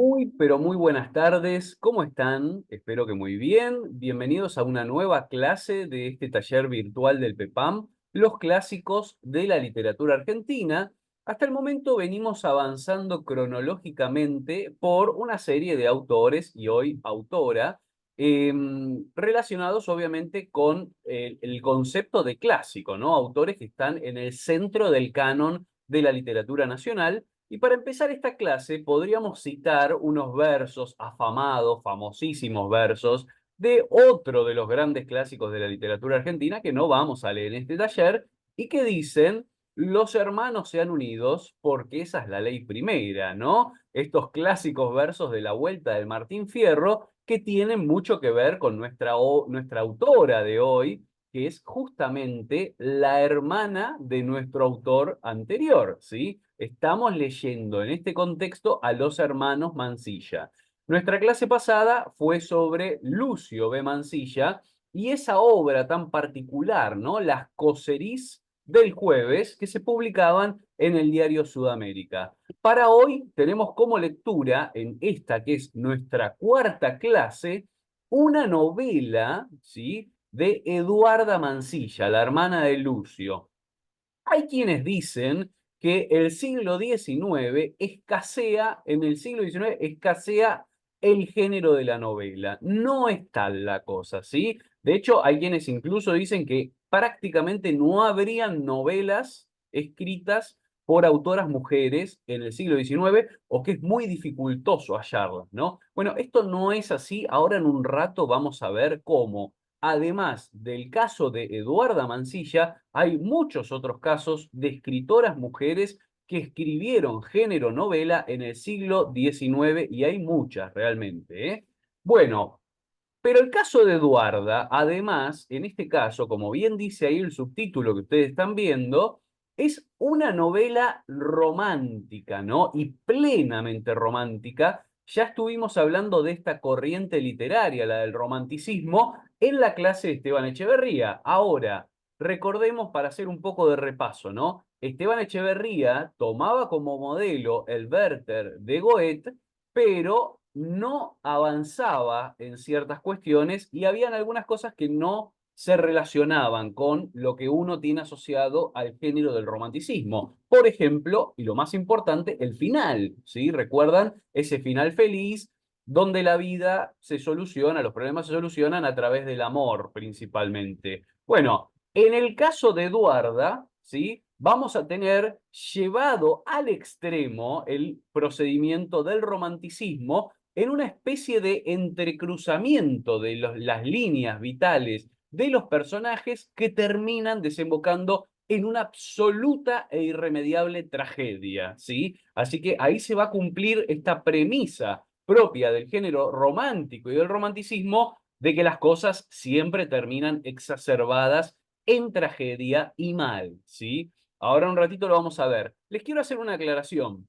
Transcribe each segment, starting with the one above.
Muy, pero muy buenas tardes. ¿Cómo están? Espero que muy bien. Bienvenidos a una nueva clase de este taller virtual del PEPAM, los clásicos de la literatura argentina. Hasta el momento venimos avanzando cronológicamente por una serie de autores y hoy autora, relacionados obviamente con el concepto de clásico, ¿no? Autores que están en el centro del canon de la literatura nacional. Y para empezar esta clase podríamos citar unos versos afamados, famosísimos versos, de otro de los grandes clásicos de la literatura argentina que no vamos a leer en este taller y que dicen: los hermanos sean unidos porque esa es la ley primera, ¿no? Estos clásicos versos de la Vuelta del Martín Fierro que tienen mucho que ver con nuestra autora de hoy, que es justamente la hermana de nuestro autor anterior, ¿sí? Estamos leyendo en este contexto a los hermanos Mansilla. Nuestra clase pasada fue sobre Lucio B. Mansilla y esa obra tan particular, ¿no? Las Coserís del jueves, que se publicaban en el diario Sudamérica. Para hoy tenemos como lectura, en esta que es nuestra cuarta clase, una novela, ¿sí?, de Eduarda Mansilla, la hermana de Lucio. Hay quienes dicen que el siglo XIX escasea, en el siglo XIX escasea el género de la novela. No es tal la cosa, ¿sí? De hecho, hay quienes incluso dicen que prácticamente no habrían novelas escritas por autoras mujeres en el siglo XIX o que es muy dificultoso hallarlas, ¿no? Bueno, esto no es así. Ahora en un rato vamos a ver cómo, además del caso de Eduarda Mansilla, hay muchos otros casos de escritoras mujeres que escribieron género novela en el siglo XIX y hay muchas realmente, ¿eh? Bueno, pero el caso de Eduarda, además, en este caso, como bien dice ahí el subtítulo que ustedes están viendo, es una novela romántica, ¿no? Y plenamente romántica. Ya estuvimos hablando de esta corriente literaria, la del romanticismo, en la clase de Esteban Echeverría. Ahora, recordemos para hacer un poco de repaso, ¿no? Esteban Echeverría tomaba como modelo el Werther de Goethe, pero no avanzaba en ciertas cuestiones y habían algunas cosas que no se relacionaban con lo que uno tiene asociado al género del romanticismo. Por ejemplo, y lo más importante, el final, ¿sí? ¿Recuerdan ese final feliz donde la vida se soluciona, los problemas se solucionan a través del amor principalmente? Bueno, en el caso de Eduarda, ¿sí?, vamos a tener llevado al extremo el procedimiento del romanticismo en una especie de entrecruzamiento de las líneas vitales de los personajes que terminan desembocando en una absoluta e irremediable tragedia, ¿sí? Así que ahí se va a cumplir esta premisa propia del género romántico y del romanticismo de que las cosas siempre terminan exacerbadas en tragedia y mal, ¿sí? Ahora un ratito lo vamos a ver. Les quiero hacer una aclaración.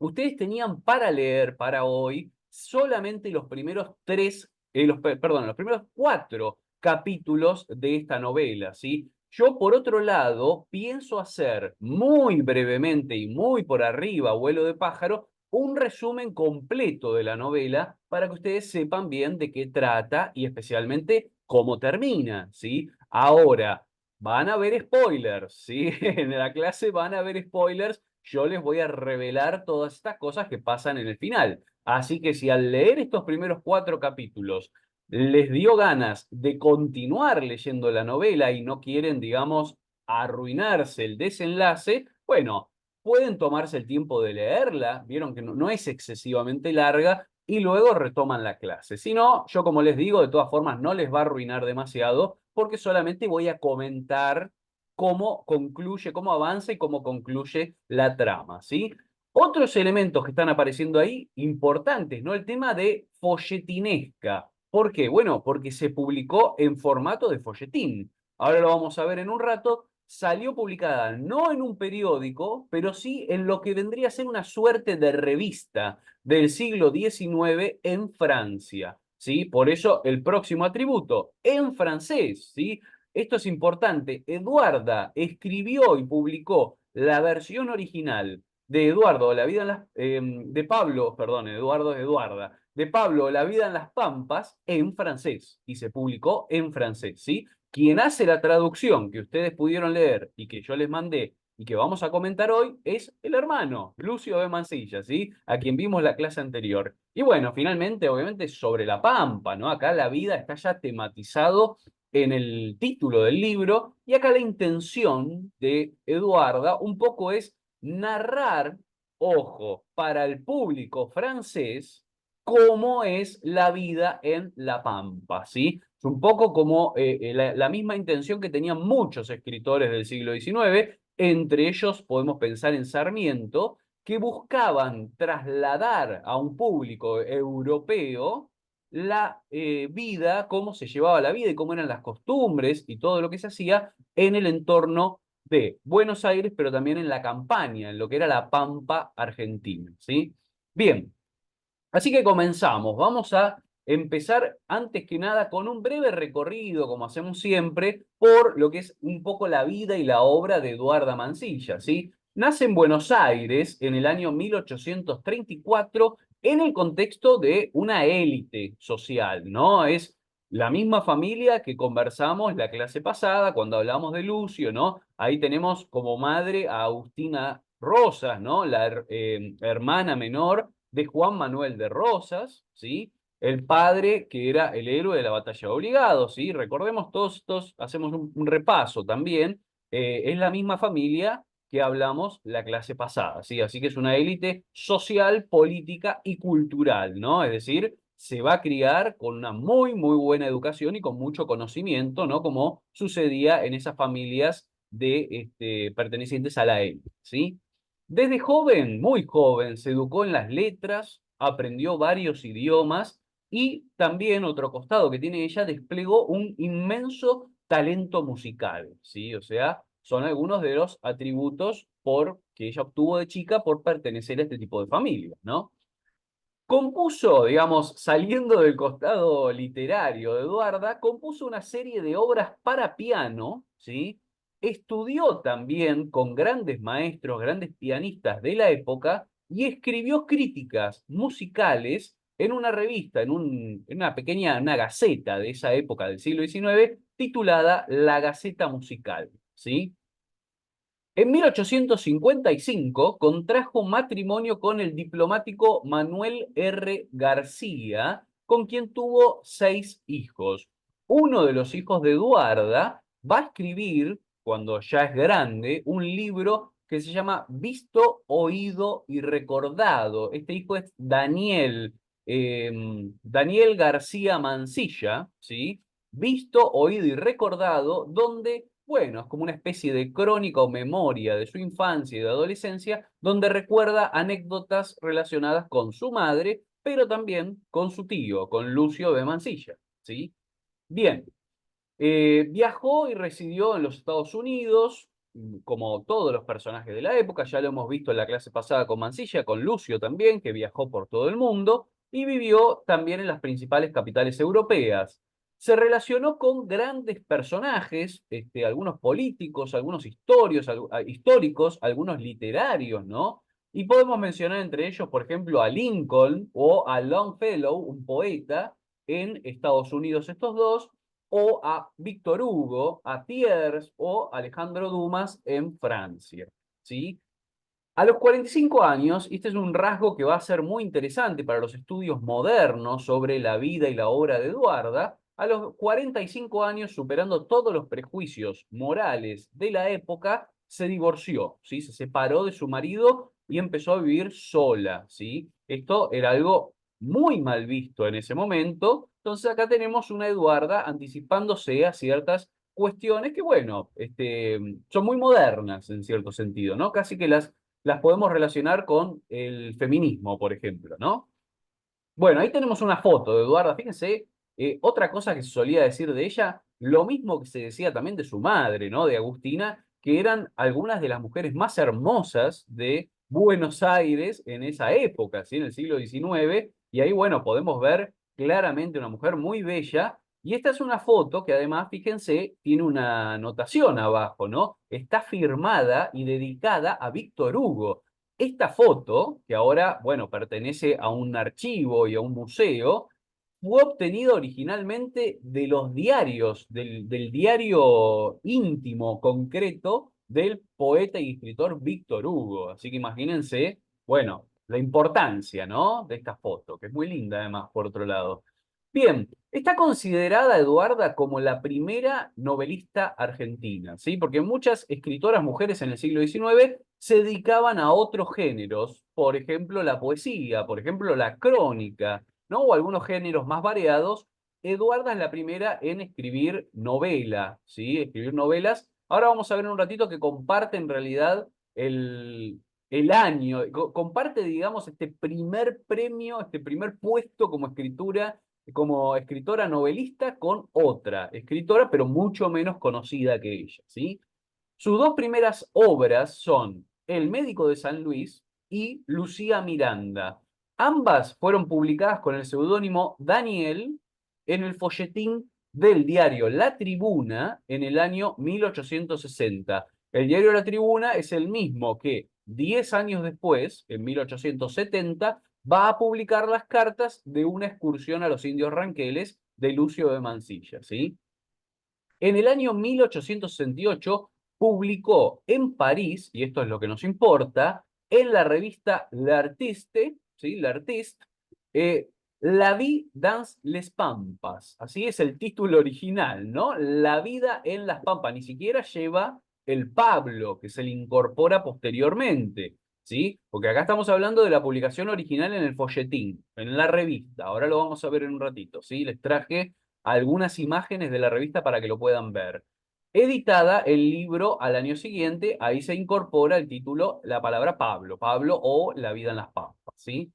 Ustedes tenían para leer para hoy solamente los primeros perdón, los primeros cuatro capítulos de esta novela, ¿sí? Yo, por otro lado, pienso hacer muy brevemente y muy por arriba, vuelo de pájaro, un resumen completo de la novela para que ustedes sepan bien de qué trata y especialmente cómo termina, ¿sí? Ahora, van a haber spoilers, ¿sí? En la clase van a haber spoilers. Yo les voy a revelar todas estas cosas que pasan en el final. Así que si al leer estos primeros cuatro capítulos les dio ganas de continuar leyendo la novela y no quieren, digamos, arruinarse el desenlace, bueno, pueden tomarse el tiempo de leerla, vieron que no es excesivamente larga, y luego retoman la clase. Si no, yo como les digo, de todas formas no les va a arruinar demasiado, porque solamente voy a comentar cómo concluye, cómo avanza y cómo concluye la trama, ¿sí? Otros elementos que están apareciendo ahí, importantes, ¿no? El tema de folletinesca. ¿Por qué? Bueno, porque se publicó en formato de folletín. Ahora lo vamos a ver en un rato. Salió publicada no en un periódico, pero sí en lo que vendría a ser una suerte de revista del siglo XIX en Francia, ¿sí? Por eso el próximo atributo, en francés, ¿sí? Esto es importante. Eduarda escribió y publicó la versión original de Eduardo, La vida en las, de Pablo, perdón, Eduardo es Eduarda, de Pablo, La vida en las Pampas, en francés, y se publicó en francés, ¿sí? Quien hace la traducción que ustedes pudieron leer y que yo les mandé y que vamos a comentar hoy es el hermano, Lucio de Mansilla, ¿sí? A quien vimos la clase anterior. Y bueno, finalmente, obviamente, sobre la Pampa, ¿no? Acá la vida está ya tematizado en el título del libro, y acá la intención de Eduarda un poco es narrar, ojo, para el público francés, cómo es la vida en La Pampa, ¿sí? Es un poco como la misma intención que tenían muchos escritores del siglo XIX, entre ellos podemos pensar en Sarmiento, que buscaban trasladar a un público europeo la vida, cómo se llevaba la vida y cómo eran las costumbres y todo lo que se hacía en el entorno de Buenos Aires, pero también en la campaña, en lo que era la Pampa Argentina, ¿sí? Bien, así que comenzamos. Vamos a empezar antes que nada con un breve recorrido, como hacemos siempre, por lo que es un poco la vida y la obra de Eduarda Mansilla, ¿sí? Nace en Buenos Aires en el año 1834 en el contexto de una élite social, ¿no? Es la misma familia que conversamos la clase pasada cuando hablamos de Lucio, ¿no? Ahí tenemos como madre a Agustina Rosas, ¿no? La hermana menor de Juan Manuel de Rosas, ¿sí? El padre que era el héroe de la batalla de Obligado, ¿sí? Recordemos todos estos, hacemos un repaso también, es la misma familia que hablamos la clase pasada, ¿sí? Así que es una élite social, política y cultural, ¿no? Es decir, se va a criar con una muy, muy buena educación y con mucho conocimiento, ¿no? Como sucedía en esas familias de, pertenecientes a la élite, ¿sí? Desde joven, muy joven, se educó en las letras, aprendió varios idiomas y también, otro costado que tiene ella, desplegó un inmenso talento musical, ¿sí? O sea, son algunos de los atributos que ella obtuvo de chica por pertenecer a este tipo de familia, ¿no? Compuso, digamos, saliendo del costado literario de Eduarda, compuso una serie de obras para piano, ¿sí? Estudió también con grandes maestros, grandes pianistas de la época y escribió críticas musicales en una revista, en una pequeña, una gaceta de esa época del siglo XIX, titulada La Gaceta Musical, ¿sí? En 1855 contrajo matrimonio con el diplomático Manuel R. García, con quien tuvo 6 hijos. Uno de los hijos de Eduarda va a escribir, cuando ya es grande, un libro que se llama Visto, Oído y Recordado. Este hijo es Daniel García Mansilla, ¿sí? Visto, Oído y Recordado, donde, bueno, es como una especie de crónica o memoria de su infancia y de adolescencia, donde recuerda anécdotas relacionadas con su madre, pero también con su tío, con Lucio de Mansilla, ¿sí? Bien, viajó y residió en los Estados Unidos, como todos los personajes de la época, ya lo hemos visto en la clase pasada con Mansilla, con Lucio también, que viajó por todo el mundo, y vivió también en las principales capitales europeas. Se relacionó con grandes personajes, algunos políticos, algunos históricos, algunos literarios, ¿no? Y podemos mencionar entre ellos, por ejemplo, a Lincoln o a Longfellow, un poeta en Estados Unidos, estos dos, o a Víctor Hugo, a Thiers o Alejandro Dumas en Francia, ¿sí? A los 45 años, y este es un rasgo que va a ser muy interesante para los estudios modernos sobre la vida y la obra de Eduarda, a los 45 años, superando todos los prejuicios morales de la época, se divorció, ¿sí? Se separó de su marido y empezó a vivir sola, ¿sí? Esto era algo muy mal visto en ese momento. Entonces acá tenemos una Eduarda anticipándose a ciertas cuestiones que, bueno, son muy modernas en cierto sentido, ¿no? Casi que las podemos relacionar con el feminismo, por ejemplo, ¿no? Bueno, ahí tenemos una foto de Eduarda, fíjense, otra cosa que se solía decir de ella, lo mismo que se decía también de su madre, ¿no? De Agustina, que eran algunas de las mujeres más hermosas de Buenos Aires en esa época, ¿sí? En el siglo XIX, y ahí, bueno, podemos ver claramente una mujer muy bella, y esta es una foto que además, fíjense, tiene una anotación abajo, ¿no? Está firmada y dedicada a Víctor Hugo. Esta foto, que ahora, bueno, pertenece a un archivo y a un museo, fue obtenida originalmente de los diarios, del diario íntimo concreto del poeta y escritor Víctor Hugo. Así que imagínense, bueno, la importancia, ¿no? De esta foto, que es muy linda además, por otro lado. Bien, está considerada Eduarda como la primera novelista argentina, ¿sí? Porque muchas escritoras mujeres en el siglo XIX se dedicaban a otros géneros, por ejemplo, la poesía, por ejemplo, la crónica, ¿no? O algunos géneros más variados. Eduarda es la primera en escribir novela, ¿sí? Escribir novelas. Ahora vamos a ver en un ratito que comparte en realidad el año, comparte, digamos, este primer premio, este primer puesto como escritora novelista con otra escritora, pero mucho menos conocida que ella, ¿sí? Sus dos primeras obras son El médico de San Luis y Lucía Miranda. Ambas fueron publicadas con el seudónimo Daniel en el folletín del diario La Tribuna en el año 1860. El diario La Tribuna es el mismo que 10 años después, en 1870, va a publicar las cartas de una excursión a los indios ranqueles de Lucio de Mansilla, ¿sí? En el año 1868 publicó en París, y esto es lo que nos importa, en la revista L'Artiste, ¿sí? L'Artiste, eh, La vie dans les Pampas. Así es el título original, ¿no? La vida en las Pampas. Ni siquiera lleva el Pablo, que se le incorpora posteriormente, ¿sí? Porque acá estamos hablando de la publicación original en el folletín, en la revista. Ahora lo vamos a ver en un ratito, ¿sí? Les traje algunas imágenes de la revista para que lo puedan ver. Editada el libro al año siguiente, ahí se incorpora el título, la palabra Pablo, Pablo o La vida en las Pampas, ¿sí?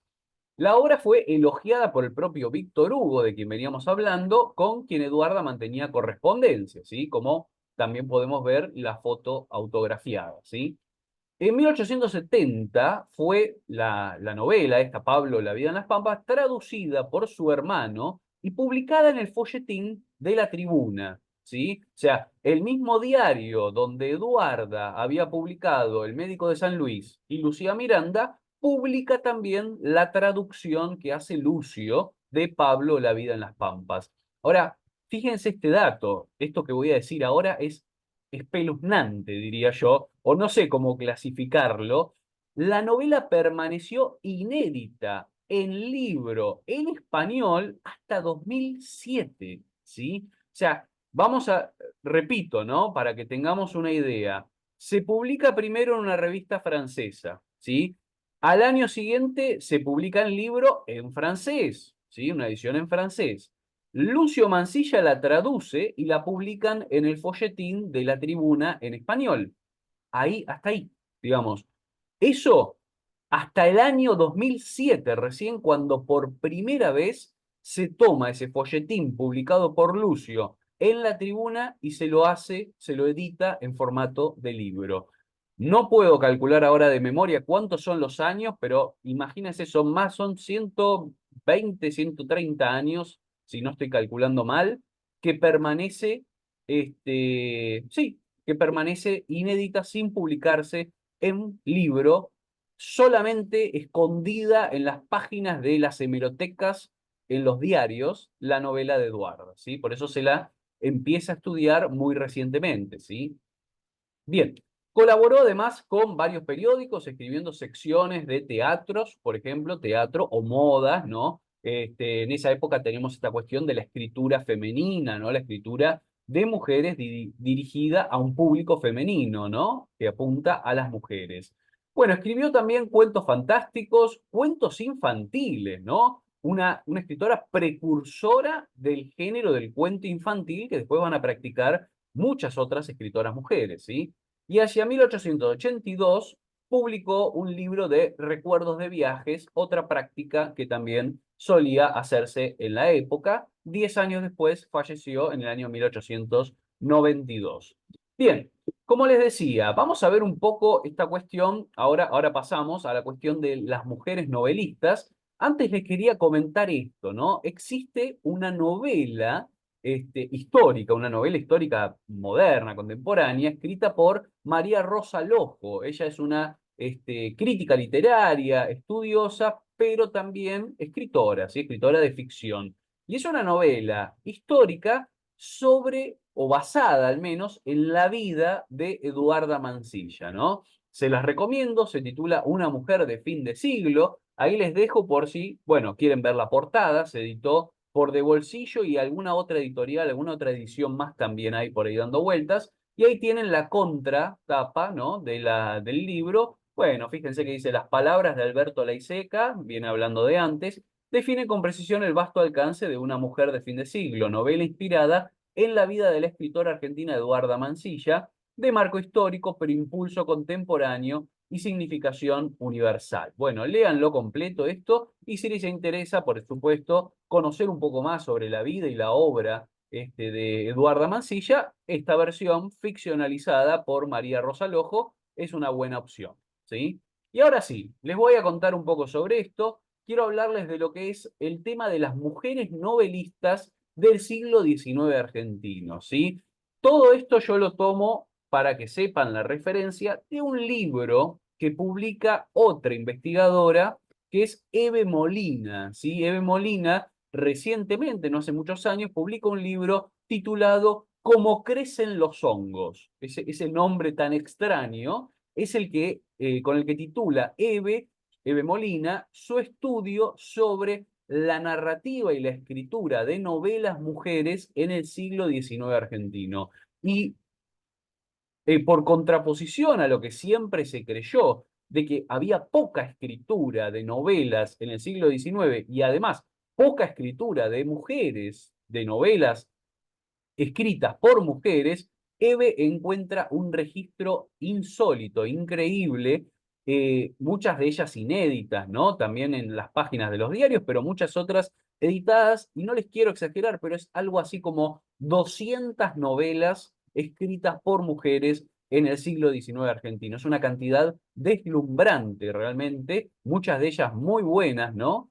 La obra fue elogiada por el propio Víctor Hugo, de quien veníamos hablando, con quien Eduarda mantenía correspondencia, ¿sí? Como también podemos ver la foto autografiada, ¿sí? En 1870 fue la novela, esta Pablo, La vida en las Pampas, traducida por su hermano y publicada en el folletín de La Tribuna, ¿sí? O sea, el mismo diario donde Eduarda había publicado El médico de San Luis y Lucía Miranda, publica también la traducción que hace Lucio de Pablo, La vida en las Pampas. Ahora, fíjense este dato, esto que voy a decir ahora es espeluznante, diría yo, o no sé cómo clasificarlo. La novela permaneció inédita en libro en español hasta 2007, ¿sí? O sea, repito, ¿no? Para que tengamos una idea. Se publica primero en una revista francesa, ¿sí? Al año siguiente se publica el libro en francés, ¿sí? Una edición en francés. Lucio Mansilla la traduce y la publican en el folletín de La Tribuna en español. Ahí, hasta ahí, digamos. Eso hasta el año 2007, recién cuando por primera vez se toma ese folletín publicado por Lucio en La Tribuna y se lo edita en formato de libro. No puedo calcular ahora de memoria cuántos son los años, pero imagínense, son 120, 130 años, si no estoy calculando mal, que permanece, sí, que permanece inédita sin publicarse en libro, solamente escondida en las páginas de las hemerotecas, en los diarios, la novela de Eduardo, ¿sí? Por eso se la empieza a estudiar muy recientemente, ¿sí? Bien, colaboró además con varios periódicos, escribiendo secciones de teatros, por ejemplo, teatro o modas, ¿no? En esa época tenemos esta cuestión de la escritura femenina, ¿no? La escritura de mujeres dirigida a un público femenino, ¿no? Que apunta a las mujeres. Bueno, escribió también cuentos fantásticos, cuentos infantiles, ¿no? Una escritora precursora del género del cuento infantil que después van a practicar muchas otras escritoras mujeres, ¿sí? Y hacia 1882 publicó un libro de recuerdos de viajes, otra práctica que también solía hacerse en la época. 10 años después falleció en el año 1892. Bien, como les decía, vamos a ver un poco esta cuestión, ahora pasamos a la cuestión de las mujeres novelistas. Antes les quería comentar esto, ¿no? Existe una novela histórica, una novela histórica moderna, contemporánea, escrita por María Rosa Lojo. Ella es una crítica literaria, estudiosa, pero también escritora, ¿sí? Escritora de ficción. Y es una novela histórica sobre, o basada al menos, en la vida de Eduarda Mansilla, ¿no? Se las recomiendo, se titula Una mujer de fin de siglo. Ahí les dejo por si, bueno, quieren ver la portada, se editó por De Bolsillo y alguna otra editorial, alguna otra edición más también hay por ahí dando vueltas. Y ahí tienen la contratapa, ¿no? Del libro. Bueno, fíjense que dice las palabras de Alberto Laiseca, viene hablando de antes, define con precisión el vasto alcance de Una mujer de fin de siglo, novela inspirada en la vida de la escritora argentina Eduarda Mansilla, de marco histórico, pero impulso contemporáneo y significación universal. Bueno, léanlo completo esto y si les interesa, por supuesto, conocer un poco más sobre la vida y la obra de Eduarda Mansilla, esta versión ficcionalizada por María Rosa Lojo es una buena opción, ¿sí? Y ahora sí, les voy a contar un poco sobre esto. Quiero hablarles de lo que es el tema de las mujeres novelistas del siglo XIX argentino, ¿sí? Todo esto yo lo tomo para que sepan la referencia de un libro que publica otra investigadora que es Eve Molina, ¿sí? Eve Molina recientemente, no hace muchos años, publica un libro titulado Cómo crecen los hongos. Ese nombre tan extraño es el que, con el que titula Eve Molina, su estudio sobre la narrativa y la escritura de novelas mujeres en el siglo XIX argentino. Y por contraposición a lo que siempre se creyó, de que había poca escritura de novelas en el siglo XIX y además poca escritura de mujeres, de novelas escritas por mujeres, Eve encuentra un registro insólito, increíble, muchas de ellas inéditas, ¿no? También en las páginas de los diarios, pero muchas otras editadas, y no les quiero exagerar, pero es algo así como 200 novelas escritas por mujeres en el siglo XIX argentino. Es una cantidad deslumbrante realmente, muchas de ellas muy buenas, ¿no?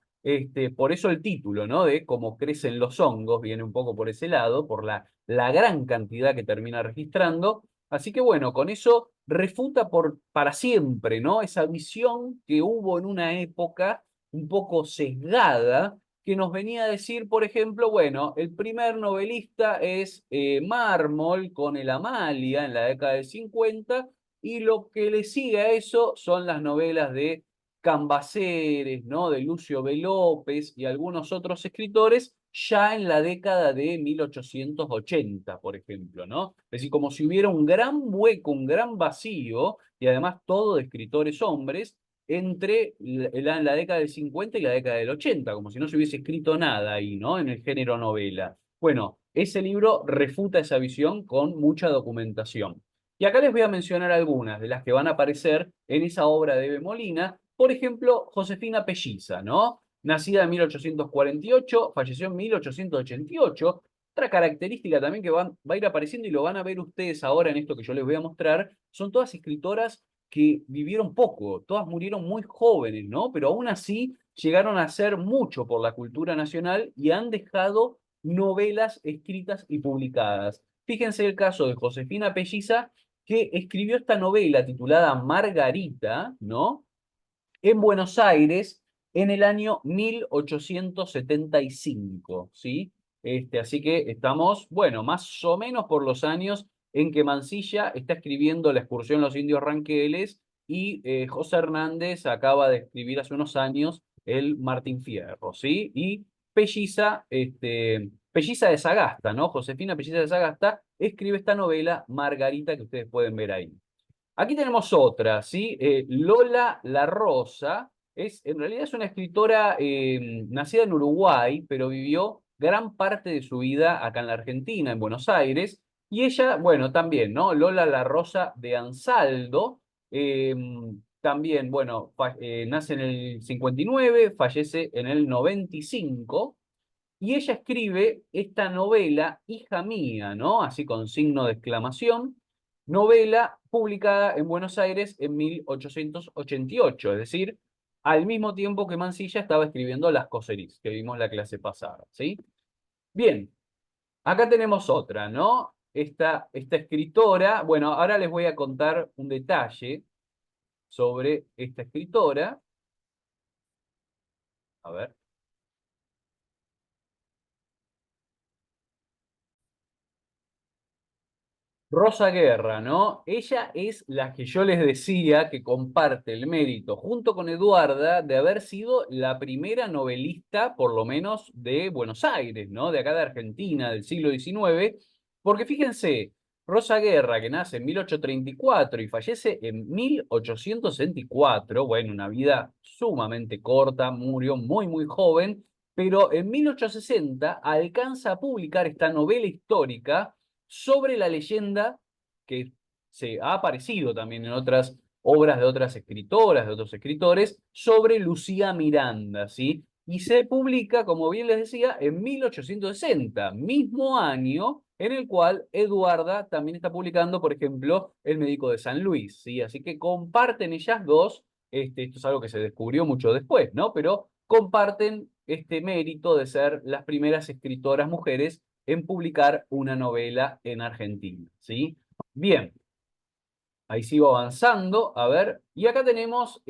Por eso el título, ¿no? De cómo crecen los hongos, viene un poco por ese lado, por la gran cantidad que termina registrando. Así que bueno, con eso refuta para siempre, ¿no? Esa visión que hubo en una época un poco sesgada, que nos venía a decir, por ejemplo, bueno, el primer novelista es Mármol con el Amalia en la década del 50, y lo que le sigue a eso son las novelas de Cambaceres, ¿no? De Lucio B. López y algunos otros escritores ya en la década de 1880, por ejemplo, ¿no? Es decir, como si hubiera un gran hueco, un gran vacío, y además todo de escritores hombres, entre la década del 50 y la década del 80, como si no se hubiese escrito nada ahí, ¿no? En el género novela. Bueno, ese libro refuta esa visión con mucha documentación. Y acá les voy a mencionar algunas de las que van a aparecer en esa obra de Eve Molina. Por ejemplo, Josefina Pelliza, ¿no? Nacida en 1848, falleció en 1888. Otra característica también que va a ir apareciendo y lo van a ver ustedes ahora en esto que yo les voy a mostrar, son todas escritoras que vivieron poco, todas murieron muy jóvenes, ¿no? Pero aún así llegaron a hacer mucho por la cultura nacional y han dejado novelas escritas y publicadas. Fíjense el caso de Josefina Pelliza, que escribió esta novela titulada Margarita, ¿no? En Buenos Aires en el año 1875, ¿sí? Así que estamos, bueno, más o menos por los años en que Mansilla está escribiendo La excursión Los Indios Ranqueles y José Hernández acaba de escribir hace unos años el Martín Fierro, ¿sí? Y Pelliza de Sagasta, ¿no? Josefina Pelliza de Sagasta escribe esta novela Margarita que ustedes pueden ver ahí. Aquí tenemos otra, ¿sí? Lola La Rosa, en realidad es una escritora nacida en Uruguay, pero vivió gran parte de su vida acá en la Argentina, en Buenos Aires, y ella, bueno, también, ¿no? Lola La Rosa de Ansaldo, eh, también, bueno, nace en el 59, fallece en el 95, y ella escribe esta novela, Hija mía, ¿no? Así con signo de exclamación, novela publicada en Buenos Aires en 1888, es decir, al mismo tiempo que Mansilla estaba escribiendo Las Coseries, que vimos la clase pasada, ¿sí? Bien, acá tenemos otra, ¿no? Esta escritora, bueno, ahora les voy a contar un detalle sobre esta escritora. A ver. Rosa Guerra, ¿no? Ella es la que yo les decía que comparte el mérito junto con Eduarda de haber sido la primera novelista, por lo menos, de Buenos Aires, ¿no? De acá de Argentina, del siglo XIX, porque fíjense, Rosa Guerra, que nace en 1834 y fallece en 1864, bueno, una vida sumamente corta, murió muy, muy joven, pero en 1860 alcanza a publicar esta novela histórica sobre la leyenda que se ha aparecido también en otras obras de otras escritoras, de otros escritores, sobre Lucía Miranda, ¿sí? Y se publica, como bien les decía, en 1860, mismo año en el cual Eduarda también está publicando, por ejemplo, El médico de San Luis, ¿sí? Así que comparten ellas dos, esto es algo que se descubrió mucho después, ¿no? Pero comparten este mérito de ser las primeras escritoras mujeres en publicar una novela en Argentina, ¿sí? Bien, ahí sigo avanzando, a ver, y acá tenemos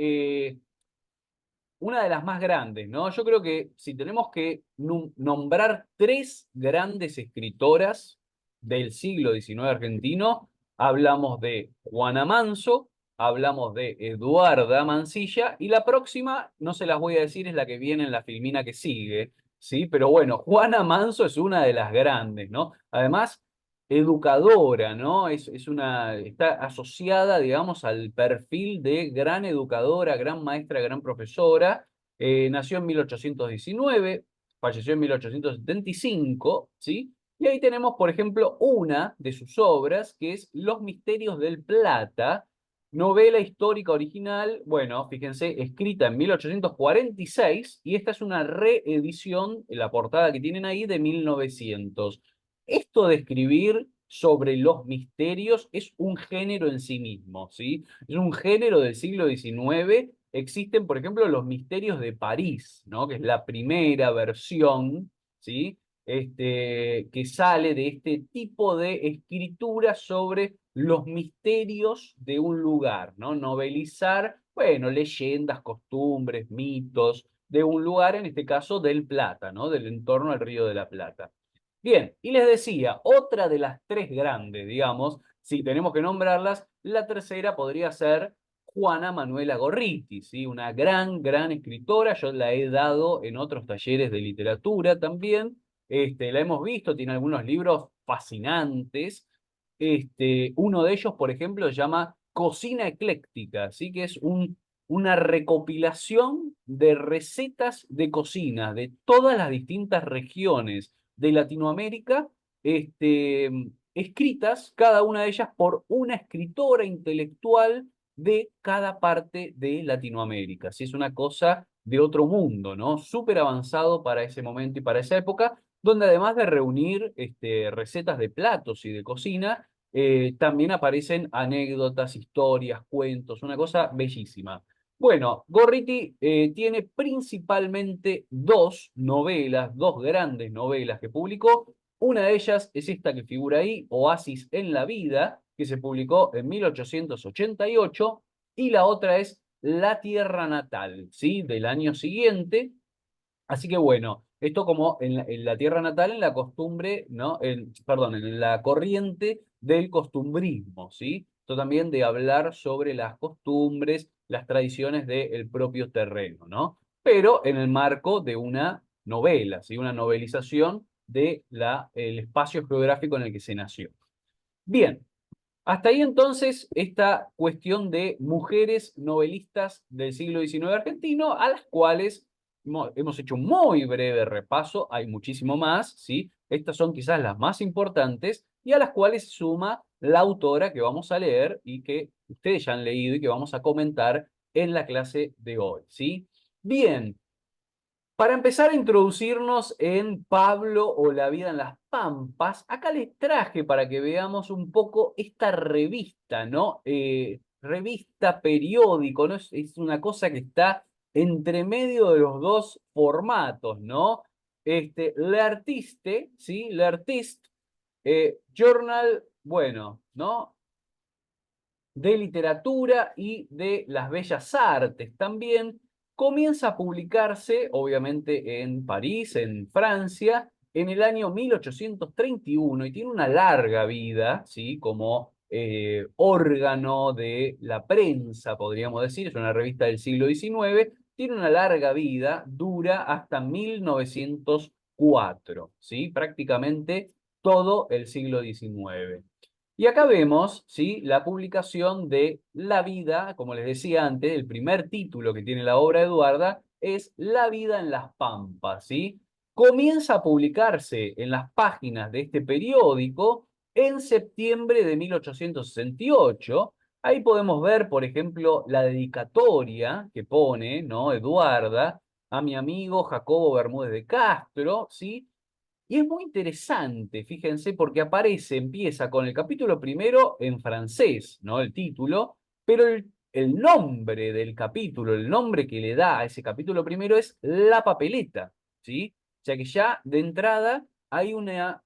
una de las más grandes, ¿no? Yo creo que si tenemos que nombrar tres grandes escritoras del siglo XIX argentino, hablamos de Juana Manso, hablamos de Eduarda Mansilla, y la próxima, no se las voy a decir, es la que viene en la filmina que sigue, ¿sí? Pero bueno, Juana Manso es una de las grandes, ¿no? Además, educadora, ¿no? Está asociada, digamos, al perfil de gran educadora, gran maestra, gran profesora. Nació en 1819, falleció en 1875, ¿sí? Y ahí tenemos, por ejemplo, una de sus obras, que es Los Misterios del Plata, novela histórica original, bueno, fíjense, escrita en 1846, y esta es una reedición, la portada que tienen ahí, de 1900. Esto de escribir sobre los misterios es un género en sí mismo, ¿sí? Es un género del siglo XIX. Existen, por ejemplo, los misterios de París, ¿no? Que es la primera versión, ¿sí? Que sale de este tipo de escritura sobre los misterios de un lugar, ¿no? Novelizar, bueno, leyendas, costumbres, mitos de un lugar, en este caso del Plata, ¿no? Del entorno del Río de la Plata. Bien, y les decía, otra de las tres grandes, digamos, si tenemos que nombrarlas, la tercera podría ser Juana Manuela Gorriti, ¿sí? Una gran, gran escritora, yo la he dado en otros talleres de literatura también, la hemos visto, tiene algunos libros fascinantes, uno de ellos, por ejemplo, se llama Cocina Ecléctica, ¿sí? Que es una recopilación de recetas de cocina de todas las distintas regiones de Latinoamérica, este, escritas, cada una de ellas por una escritora intelectual de cada parte de Latinoamérica. Así es una cosa de otro mundo, ¿no? Súper avanzado para ese momento y para esa época, donde además de reunir recetas de platos y de cocina, también aparecen anécdotas, historias, cuentos, una cosa bellísima. Bueno, Gorriti tiene principalmente dos novelas, dos grandes novelas que publicó. Una de ellas es esta que figura ahí, Oasis en la Vida, que se publicó en 1888, y la otra es La Tierra Natal, ¿sí? Del año siguiente. Así que bueno, esto como en la tierra natal, en la costumbre, ¿no? Perdón, en la corriente del costumbrismo, ¿sí? Esto también de hablar sobre las costumbres, las tradiciones del propio terreno, ¿no? Pero en el marco de una novela, ¿sí? Una novelización de el espacio geográfico en el que se nació. Bien, hasta ahí entonces esta cuestión de mujeres novelistas del siglo XIX argentino, a las cuales hemos hecho un muy breve repaso, hay muchísimo más, ¿sí? Estas son quizás las más importantes y a las cuales suma la autora que vamos a leer y que ustedes ya han leído y que vamos a comentar en la clase de hoy, ¿sí? Bien, para empezar a introducirnos en Pablo o la vida en las Pampas, acá les traje para que veamos un poco esta revista, ¿no? Revista periódico, ¿no? Es una cosa que está entre medio de los dos formatos, ¿no? Le Artiste, ¿sí? Le Artiste, Journal, bueno, ¿no? de literatura y de las bellas artes también, comienza a publicarse, obviamente, en París, en Francia, en el año 1831 y tiene una larga vida, ¿sí? Como órgano de la prensa, podríamos decir, es una revista del siglo XIX, tiene una larga vida, dura hasta 1904, ¿sí? Prácticamente todo el siglo XIX. Y acá vemos, ¿sí? La publicación de La vida, como les decía antes, el primer título que tiene la obra de Eduarda es La vida en las Pampas, ¿sí? Comienza a publicarse en las páginas de este periódico en septiembre de 1868. Ahí podemos ver, por ejemplo, la dedicatoria que pone, ¿no? Eduarda a mi amigo Jacobo Bermúdez de Castro, ¿sí? Y es muy interesante, fíjense, porque aparece, empieza con el capítulo primero en francés, ¿no? El título, pero el nombre del capítulo, el nombre que le da a ese capítulo primero es La Papeleta, ¿sí? O sea que ya de entrada hay una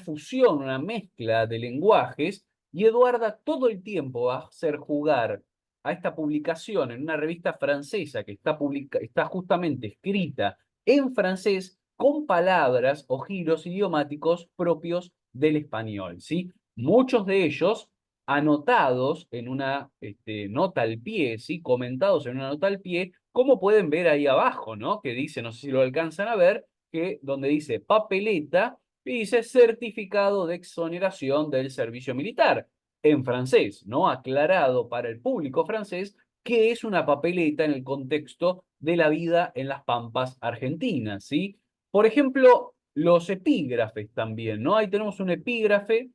fusión, una mezcla de lenguajes, y Eduarda todo el tiempo va a hacer jugar a esta publicación en una revista francesa que está justamente escrita en francés con palabras o giros idiomáticos propios del español, ¿sí? Muchos de ellos anotados en una nota al pie, ¿sí? Comentados en una nota al pie, como pueden ver ahí abajo, ¿no? Que dice, no sé si lo alcanzan a ver, que donde dice papeleta y dice certificado de exoneración del servicio militar, en francés, ¿no? Aclarado para el público francés que es una papeleta en el contexto de la vida en las pampas argentinas, ¿sí? Por ejemplo, los epígrafes también, ¿no? Ahí tenemos un epígrafe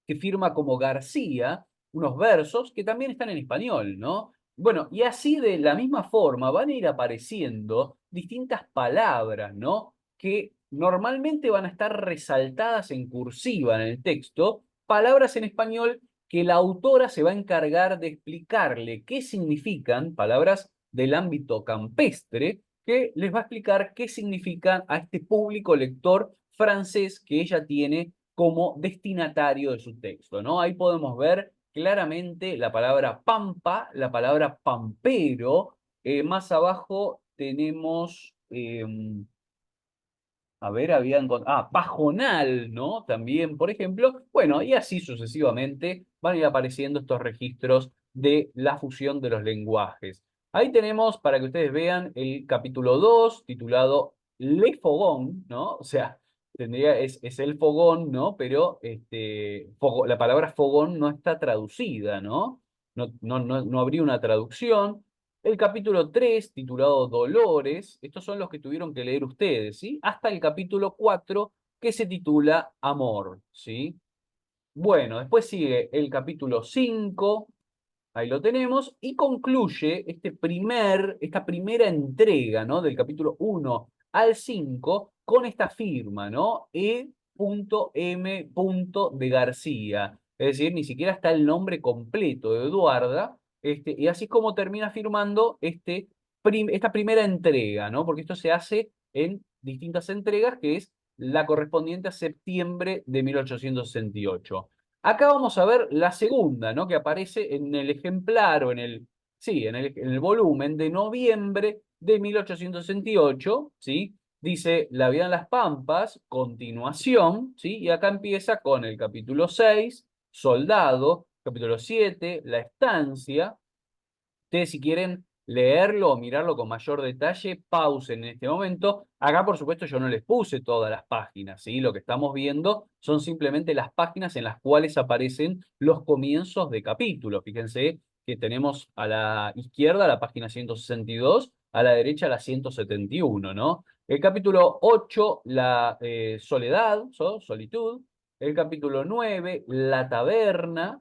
que firma como García, unos versos que también están en español, ¿no? Bueno, y así de la misma forma van a ir apareciendo distintas palabras, ¿no? Que normalmente van a estar resaltadas en cursiva en el texto, palabras en español que la autora se va a encargar de explicarle qué significan, palabras del ámbito campestre, que les va a explicar qué significan a este público lector francés que ella tiene como destinatario de su texto, ¿no? Ahí podemos ver claramente la palabra pampa, la palabra pampero. Más abajo tenemos, a ver, pajonal, ¿no? También, por ejemplo. Bueno, y así sucesivamente van a ir apareciendo estos registros de la fusión de los lenguajes. Ahí tenemos, para que ustedes vean, el capítulo 2 titulado Le Fogón, ¿no? O sea, es el fogón, ¿no? Pero la palabra fogón no está traducida, ¿no? No habría una traducción. El capítulo 3 titulado Dolores, estos son los que tuvieron que leer ustedes, ¿sí? Hasta el capítulo 4 que se titula Amor, ¿sí? Bueno, después sigue el capítulo 5, ahí lo tenemos, y concluye esta primera entrega, ¿no? Del capítulo 1 al 5 con esta firma, ¿no? E.M. de García. Es decir, ni siquiera está el nombre completo de Eduarda, y así es como termina firmando esta primera entrega, ¿no? Porque esto se hace en distintas entregas, que es la correspondiente a septiembre de 1868. Acá vamos a ver la segunda, ¿no? Que aparece en el ejemplar o sí, en el volumen de noviembre de 1868, ¿sí? Dice La vida en las Pampas, continuación, ¿sí? Y acá empieza con el capítulo 6, Soldado, capítulo 7, La estancia. Ustedes si quieren leerlo o mirarlo con mayor detalle, pausen en este momento. Acá, por supuesto, yo no les puse todas las páginas, ¿sí? Lo que estamos viendo son simplemente las páginas en las cuales aparecen los comienzos de capítulos. Fíjense que tenemos a la izquierda la página 162, a la derecha la 171, ¿no? El capítulo 8, la soledad, solitud. El capítulo 9, la taberna.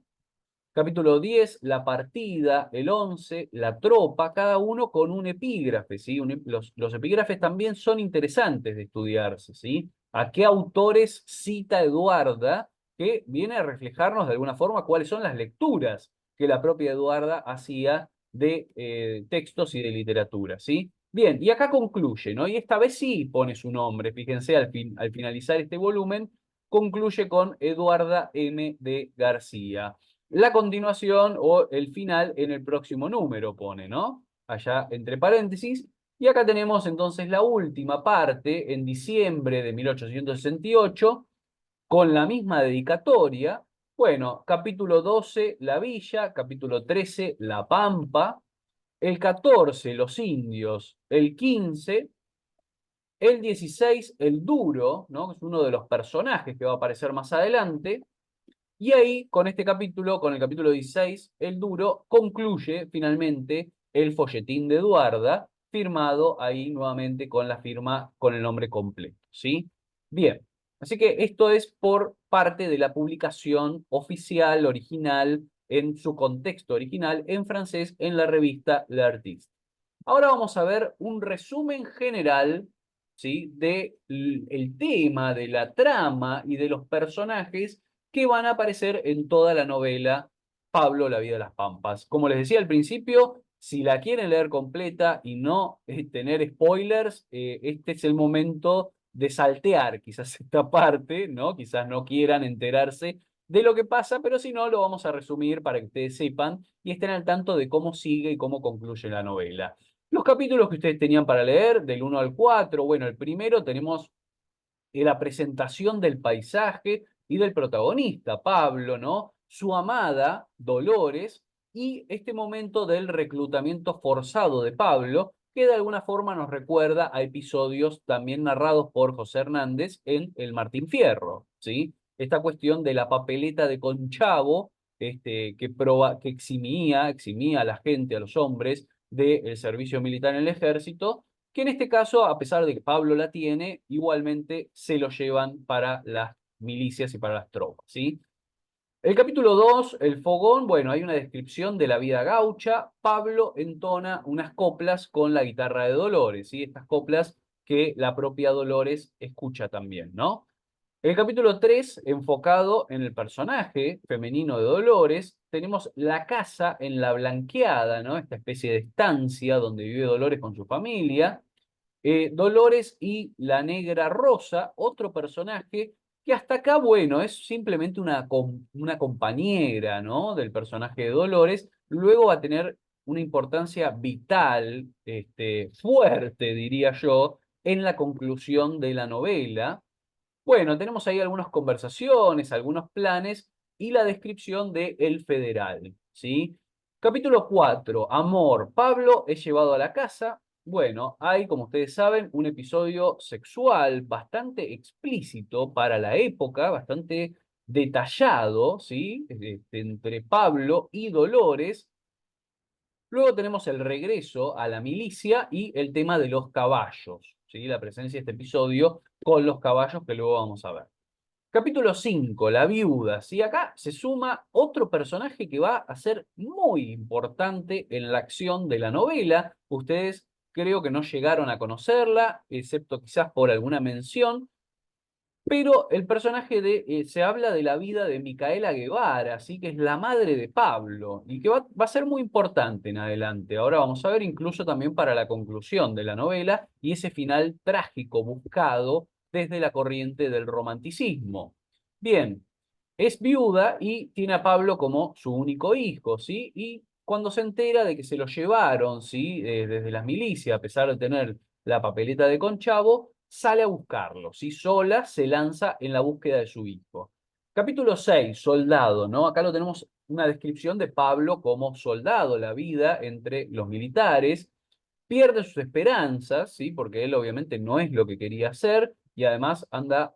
Capítulo 10, la partida, el 11, la tropa, cada uno con un epígrafe, ¿sí? Los epígrafes también son interesantes de estudiarse, ¿sí? ¿A qué autores cita Eduarda? Que viene a reflejarnos de alguna forma cuáles son las lecturas que la propia Eduarda hacía de textos y de literatura, ¿sí? Bien, y acá concluye, ¿no? Y esta vez sí pone su nombre, fíjense, al finalizar este volumen, concluye con Eduarda M. de García. la continuación o el final en el próximo número, pone, ¿no? Allá entre paréntesis. Y acá tenemos entonces la última parte, en diciembre de 1868, con la misma dedicatoria. Bueno, capítulo 12, La Villa; capítulo 13, La Pampa; el 14, Los Indios; el 15, el 16, El Duro, ¿no? Que es uno de los personajes que va a aparecer más adelante. Y ahí, con este capítulo, con el capítulo 16, El Duro, concluye finalmente el folletín de Eduarda, firmado ahí nuevamente con la firma, con el nombre completo, ¿sí? Bien, así que esto es por parte de la publicación oficial, original, en su contexto original, en francés, en la revista L'Artiste. Ahora vamos a ver un resumen general, ¿sí? De el tema, de la trama y de los personajes que van a aparecer en toda la novela Pablo, la vida de las Pampas. Como les decía al principio, si la quieren leer completa y no tener spoilers, este es el momento de saltear quizás esta parte, ¿no? Quizás no quieran enterarse de lo que pasa, pero si no, lo vamos a resumir para que ustedes sepan y estén al tanto de cómo sigue y cómo concluye la novela. Los capítulos que ustedes tenían para leer, del 1 al 4, bueno, el primero tenemos la presentación del paisaje y del protagonista, Pablo, ¿no? Su amada, Dolores, y este momento del reclutamiento forzado de Pablo, que de alguna forma nos recuerda a episodios también narrados por José Hernández en El Martín Fierro, ¿sí? Esta cuestión de la papeleta de Conchavo, que eximía a la gente, a los hombres, del servicio militar en el ejército, que en este caso, a pesar de que Pablo la tiene, igualmente se lo llevan para las milicias y para las tropas, ¿sí? El capítulo 2, El Fogón, bueno, hay una descripción de la vida gaucha. Pablo entona unas coplas con la guitarra de Dolores, ¿sí? Estas coplas que la propia Dolores escucha también, ¿no? El capítulo 3, enfocado en el personaje femenino de Dolores, tenemos la casa en la Blanqueada, ¿no? Esta especie de estancia donde vive Dolores con su familia. Dolores y la Negra Rosa, otro personaje que hasta acá, bueno, es simplemente una compañera, ¿no? Del personaje de Dolores. Luego va a tener una importancia vital, fuerte, diría yo, en la conclusión de la novela. Bueno, tenemos ahí algunas conversaciones, algunos planes y la descripción de El Federal, ¿sí? Capítulo 4, Amor. Pablo es llevado a la casa. Bueno, hay, como ustedes saben, un episodio sexual bastante explícito para la época, bastante detallado, ¿sí? Entre Pablo y Dolores. Luego tenemos el regreso a la milicia y el tema de los caballos, ¿sí? La presencia de este episodio con los caballos que luego vamos a ver. Capítulo 5, La Viuda, ¿sí? Acá se suma otro personaje que va a ser muy importante en la acción de la novela. Ustedes creo que no llegaron a conocerla, excepto quizás por alguna mención, pero el personaje se habla de la vida de Micaela Guevara, ¿sí? Que es la madre de Pablo, y que va a ser muy importante en adelante. Ahora vamos a ver incluso también para la conclusión de la novela y ese final trágico buscado desde la corriente del romanticismo. Bien, es viuda y tiene a Pablo como su único hijo, ¿sí? Y cuando se entera de que se lo llevaron, ¿sí? Desde las milicias, a pesar de tener la papeleta de Conchavo, sale a buscarlo, ¿sí? Sola se lanza en la búsqueda de su hijo. Capítulo 6, Soldado, ¿no? Acá lo tenemos una descripción de Pablo como soldado, la vida entre los militares. Pierde sus esperanzas, ¿sí? Porque él obviamente no es lo que quería hacer y además anda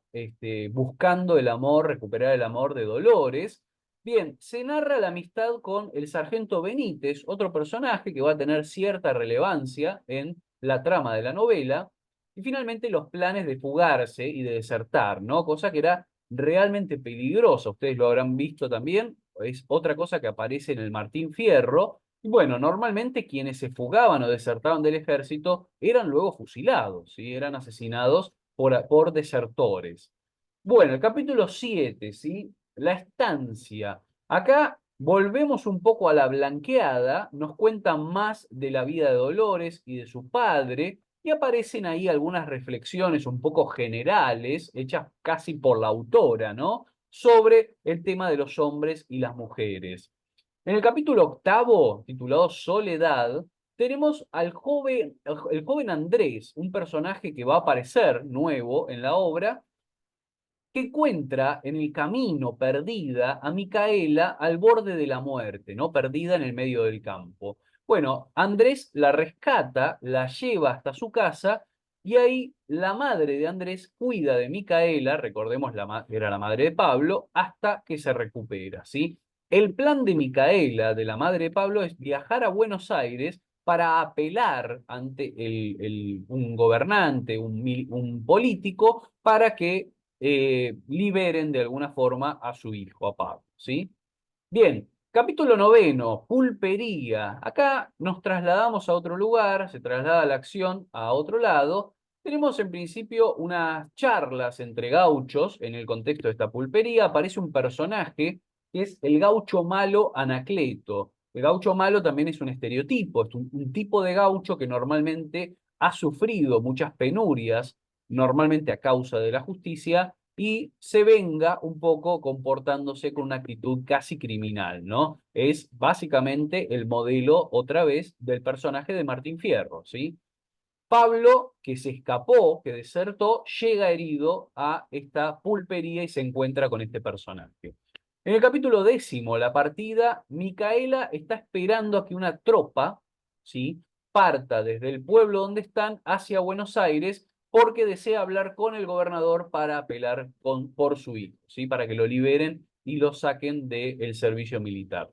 buscando el amor, recuperar el amor de Dolores. Bien, se narra la amistad con el sargento Benítez, otro personaje que va a tener cierta relevancia en la trama de la novela, y finalmente los planes de fugarse y de desertar, ¿no? Cosa que era realmente peligrosa, ustedes lo habrán visto también, es otra cosa que aparece en el Martín Fierro. Y bueno, normalmente quienes se fugaban o desertaban del ejército eran luego fusilados, ¿sí? Eran asesinados por desertores. Bueno, el capítulo 7, ¿sí? La estancia. Acá volvemos un poco a la Blanqueada, nos cuentan más de la vida de Dolores y de su padre, y aparecen ahí algunas reflexiones un poco generales, hechas casi por la autora, ¿no? Sobre el tema de los hombres y las mujeres. En el capítulo octavo, titulado Soledad, tenemos el joven Andrés, un personaje que va a aparecer nuevo en la obra, que encuentra en el camino perdida a Micaela al borde de la muerte, ¿no? Perdida en el medio del campo. Bueno, Andrés la rescata, la lleva hasta su casa y ahí la madre de Andrés cuida de Micaela, recordemos era la madre de Pablo, hasta que se recupera, ¿sí? El plan de Micaela, de la madre de Pablo, es viajar a Buenos Aires para apelar ante un gobernante, un político, para que liberen de alguna forma a su hijo, a Pablo, ¿sí? Bien, capítulo noveno, pulpería. Acá nos trasladamos a otro lugar, se traslada la acción a otro lado. Tenemos en principio unas charlas entre gauchos en el contexto de esta pulpería. Aparece un personaje que es el gaucho malo Anacleto. El gaucho malo también es un estereotipo, es un tipo de gaucho que normalmente ha sufrido muchas penurias, normalmente a causa de la justicia, y se venga un poco comportándose con una actitud casi criminal, ¿no? Es básicamente el modelo, otra vez, del personaje de Martín Fierro, ¿sí? Pablo, que se escapó, que desertó, llega herido a esta pulpería y se encuentra con este personaje. En el capítulo décimo, la partida, Micaela está esperando a que una tropa, ¿sí?, parta desde el pueblo donde están hacia Buenos Aires porque desea hablar con el gobernador para apelar por su hijo, ¿sí?, para que lo liberen y lo saquen del servicio militar.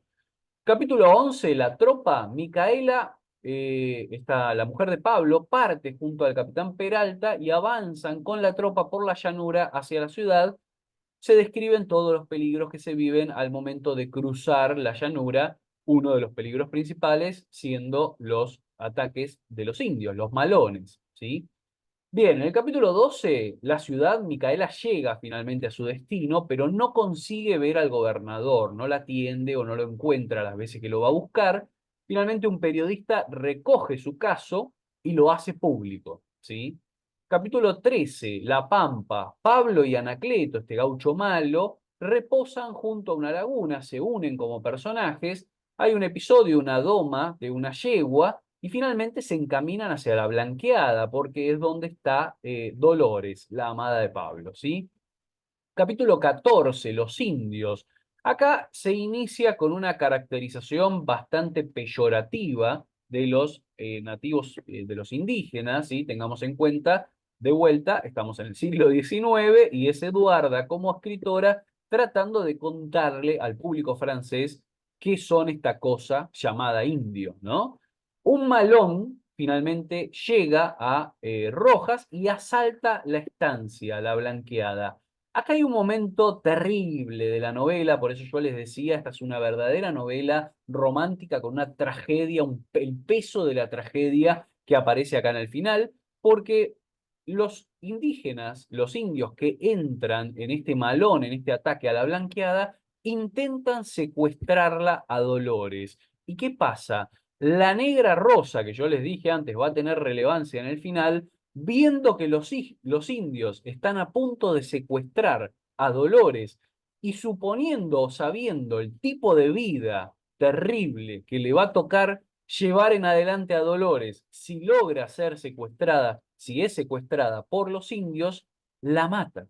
Capítulo 11, la tropa, Micaela, la mujer de Pablo, parte junto al capitán Peralta y avanzan con la tropa por la llanura hacia la ciudad. Se describen todos los peligros que se viven al momento de cruzar la llanura, uno de los peligros principales siendo los ataques de los indios, los malones, ¿sí? Bien, en el capítulo 12, la ciudad, Micaela llega finalmente a su destino, pero no consigue ver al gobernador, no la atiende o no lo encuentra las veces que lo va a buscar. Finalmente un periodista recoge su caso y lo hace público, ¿sí? Capítulo 13, La Pampa. Pablo y Anacleto, este gaucho malo, reposan junto a una laguna, se unen como personajes. Hay un episodio, una doma de una yegua, y finalmente se encaminan hacia la Blanqueada, porque es donde está Dolores, la amada de Pablo, ¿sí? Capítulo 14, los indios. Acá se inicia con una caracterización bastante peyorativa de los nativos, de los indígenas, ¿sí? Tengamos en cuenta, de vuelta, estamos en el siglo XIX y es Eduarda como escritora tratando de contarle al público francés qué son esta cosa llamada indio, ¿no? Un malón finalmente llega a Rojas y asalta la estancia, la Blanqueada. Acá hay un momento terrible de la novela, por eso yo les decía, esta es una verdadera novela romántica con una tragedia, el peso de la tragedia que aparece acá en el final, porque los indígenas, los indios que entran en este malón, en este ataque a la Blanqueada, intentan secuestrarla a Dolores. ¿Y qué pasa? La negra rosa, que yo les dije antes va a tener relevancia en el final, viendo que los indios están a punto de secuestrar a Dolores y suponiendo o sabiendo el tipo de vida terrible que le va a tocar llevar en adelante a Dolores, si logra ser secuestrada, si es secuestrada por los indios, la mata.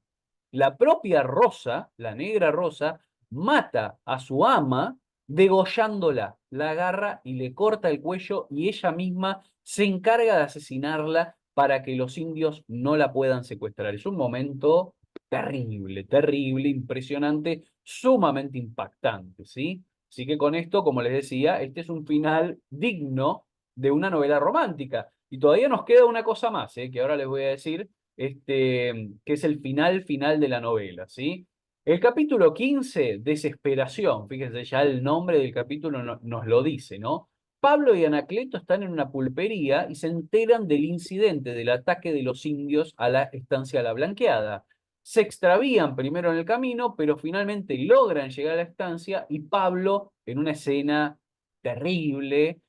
La propia Rosa, la negra Rosa, mata a su ama degollándola, la agarra y le corta el cuello y ella misma se encarga de asesinarla para que los indios no la puedan secuestrar. Es un momento terrible, terrible, impresionante, sumamente impactante, ¿sí? Así que con esto, como les decía, este es un final digno de una novela romántica. Y todavía nos queda una cosa más, que ahora les voy a decir, que es el final de la novela, ¿sí? El capítulo 15, Desesperación. Fíjense, ya el nombre del capítulo nos lo dice, ¿no? Pablo y Anacleto están en una pulpería y se enteran del incidente del ataque de los indios a la estancia La Blanqueada. Se extravían primero en el camino, pero finalmente logran llegar a la estancia y Pablo, en una escena terrible,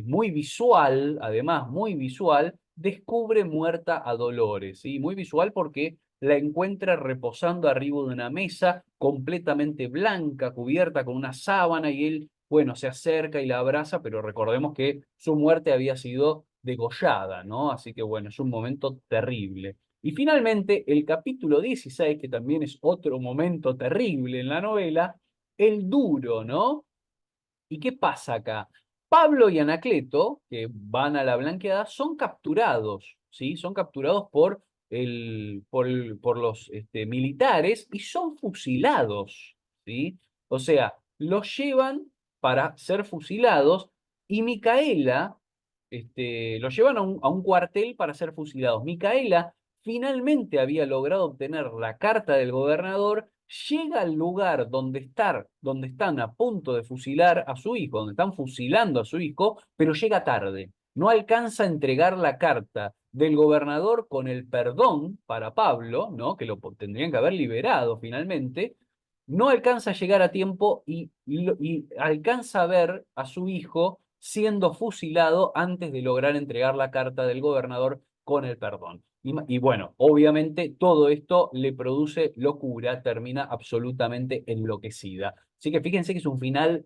muy visual, además muy visual, descubre muerta a Dolores, ¿sí? Muy visual porque la encuentra reposando arriba de una mesa, completamente blanca, cubierta con una sábana, y él, bueno, se acerca y la abraza, pero recordemos que su muerte había sido degollada, ¿no? Así que, bueno, es un momento terrible. Y finalmente, el capítulo 16, que también es otro momento terrible en la novela, el duro, ¿no? ¿Y qué pasa acá? Pablo y Anacleto, que van a la blanqueada, son capturados, ¿sí? Son capturados por los militares y son fusilados, ¿sí? O sea, los llevan para ser fusilados y Micaela, los llevan a un cuartel para ser fusilados. Micaela finalmente había logrado obtener la carta del gobernador, llega al lugar donde están a punto de fusilar a su hijo, donde están fusilando a su hijo, pero llega tarde. No alcanza a entregar la carta del gobernador con el perdón para Pablo, ¿no? Que lo tendrían que haber liberado finalmente. No alcanza a llegar a tiempo y alcanza a ver a su hijo siendo fusilado antes de lograr entregar la carta del gobernador con el perdón. Y bueno, obviamente todo esto le produce locura, termina absolutamente enloquecida. Así que fíjense que es un final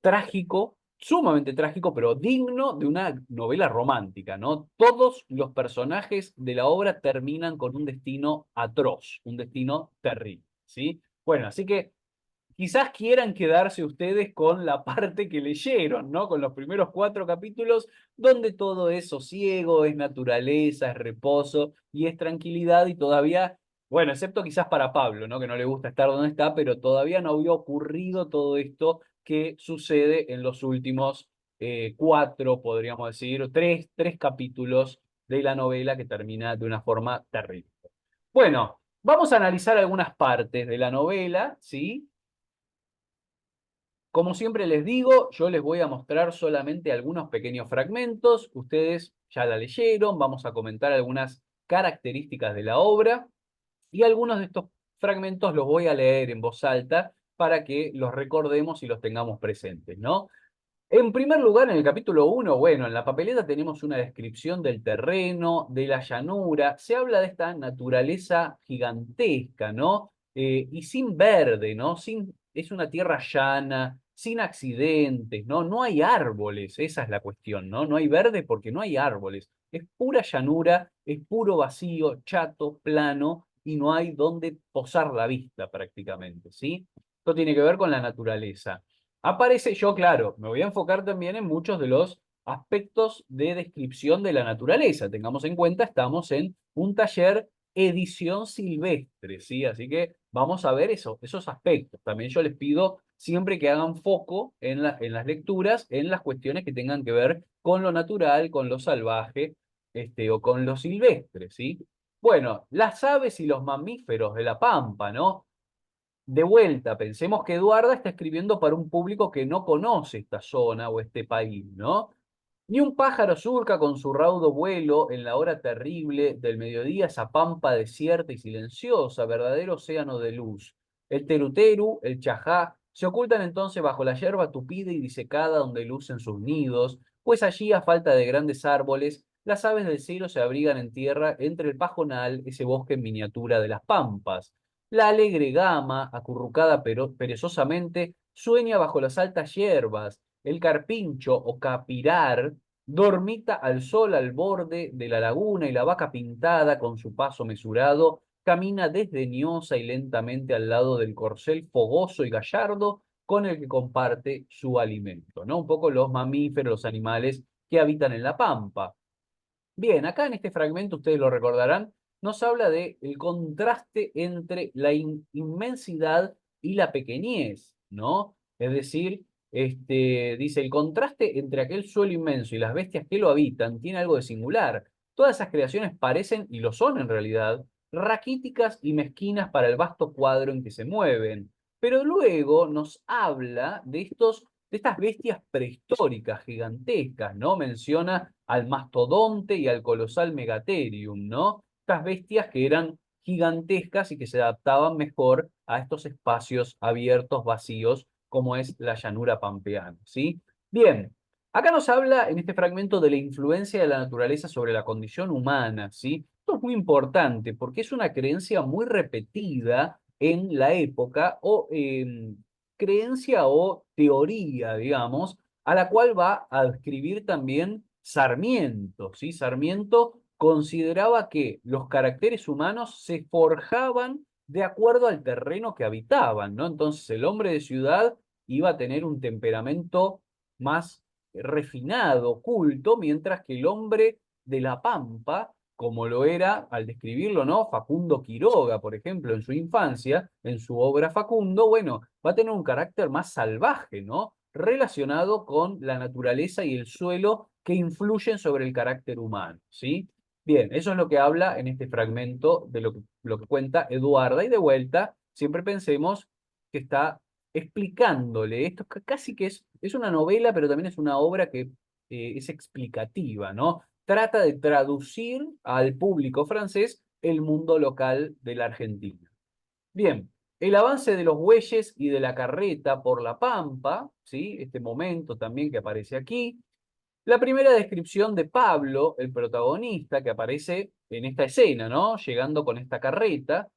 trágico, sumamente trágico, pero digno de una novela romántica, ¿no? Todos los personajes de la obra terminan con un destino atroz, un destino terrible, ¿sí? Bueno, así que quizás quieran quedarse ustedes con la parte que leyeron, ¿no? Con los primeros 4 capítulos, donde todo es sosiego, es naturaleza, es reposo y es tranquilidad y todavía, bueno, excepto quizás para Pablo, ¿no? Que no le gusta estar donde está, pero todavía no había ocurrido todo esto que sucede en los últimos 4, podríamos decir, tres capítulos de la novela que termina de una forma terrible. Bueno, vamos a analizar algunas partes de la novela, ¿sí? Como siempre les digo, yo les voy a mostrar solamente algunos pequeños fragmentos. Ustedes ya la leyeron, vamos a comentar algunas características de la obra y algunos de estos fragmentos los voy a leer en voz alta para que los recordemos y los tengamos presentes, ¿no? En primer lugar, en el capítulo 1, bueno, en la papeleta tenemos una descripción del terreno, de la llanura, se habla de esta naturaleza gigantesca, ¿no? Y sin verde, ¿no? Es una tierra llana, sin accidentes, ¿no? No hay árboles, esa es la cuestión, ¿no? No hay verde porque no hay árboles. Es pura llanura, es puro vacío, chato, plano, y no hay donde posar la vista prácticamente, ¿sí? Esto tiene que ver con la naturaleza. Aparece yo, claro, me voy a enfocar también en muchos de los aspectos de descripción de la naturaleza. Tengamos en cuenta, estamos en un taller edición silvestre, ¿sí? Así que vamos a ver esos aspectos. También yo les pido siempre que hagan foco en las lecturas, en las cuestiones que tengan que ver con lo natural, con lo salvaje, o con lo silvestre, ¿sí? Bueno, las aves y los mamíferos de la pampa, ¿no? De vuelta, pensemos que Eduarda está escribiendo para un público que no conoce esta zona o este país, ¿no? Ni un pájaro surca con su raudo vuelo en la hora terrible del mediodía esa pampa desierta y silenciosa, verdadero océano de luz. El teruteru, el chajá, se ocultan entonces bajo la hierba tupida y disecada donde lucen sus nidos, pues allí, a falta de grandes árboles, las aves del cielo se abrigan en tierra entre el pajonal, ese bosque en miniatura de las pampas. La alegre gama, acurrucada perezosamente, sueña bajo las altas hierbas. El carpincho o capirar dormita al sol al borde de la laguna y la vaca pintada, con su paso mesurado, camina desdeñosa y lentamente al lado del corcel fogoso y gallardo con el que comparte su alimento, ¿no? Un poco los mamíferos, los animales que habitan en la pampa. Bien, acá en este fragmento, ustedes lo recordarán, nos habla de el contraste entre la inmensidad y la pequeñez, ¿no? Es decir, dice, el contraste entre aquel suelo inmenso y las bestias que lo habitan tiene algo de singular. Todas esas creaciones parecen, y lo son en realidad, raquíticas y mezquinas para el vasto cuadro en que se mueven. Pero luego nos habla de estas bestias prehistóricas, gigantescas, ¿no? Menciona al mastodonte y al colosal megatherium, ¿no? Estas bestias que eran gigantescas y que se adaptaban mejor a estos espacios abiertos, vacíos, como es la llanura pampeana, ¿sí? Bien, acá nos habla en este fragmento de la influencia de la naturaleza sobre la condición humana, ¿sí? Esto es muy importante porque es una creencia muy repetida en la época o creencia o teoría, digamos, a la cual va a describir también Sarmiento, ¿sí? Sarmiento consideraba que los caracteres humanos se forjaban de acuerdo al terreno que habitaban, ¿no? Entonces el hombre de ciudad iba a tener un temperamento más refinado, culto, mientras que el hombre de la pampa, como lo era, al describirlo, ¿no? Facundo Quiroga, por ejemplo, en su infancia, en su obra Facundo, bueno, va a tener un carácter más salvaje, ¿no? Relacionado con la naturaleza y el suelo que influyen sobre el carácter humano, ¿sí? Bien, eso es lo que habla en este fragmento de lo que cuenta Eduarda, y de vuelta, siempre pensemos que está explicándole, esto casi que es una novela, pero también es una obra que es explicativa, ¿no? Trata de traducir al público francés el mundo local de la Argentina. Bien, el avance de los bueyes y de la carreta por la pampa, ¿sí? Este momento también que aparece aquí. La primera descripción de Pablo, el protagonista, que aparece en esta escena, ¿no? Llegando con esta carreta.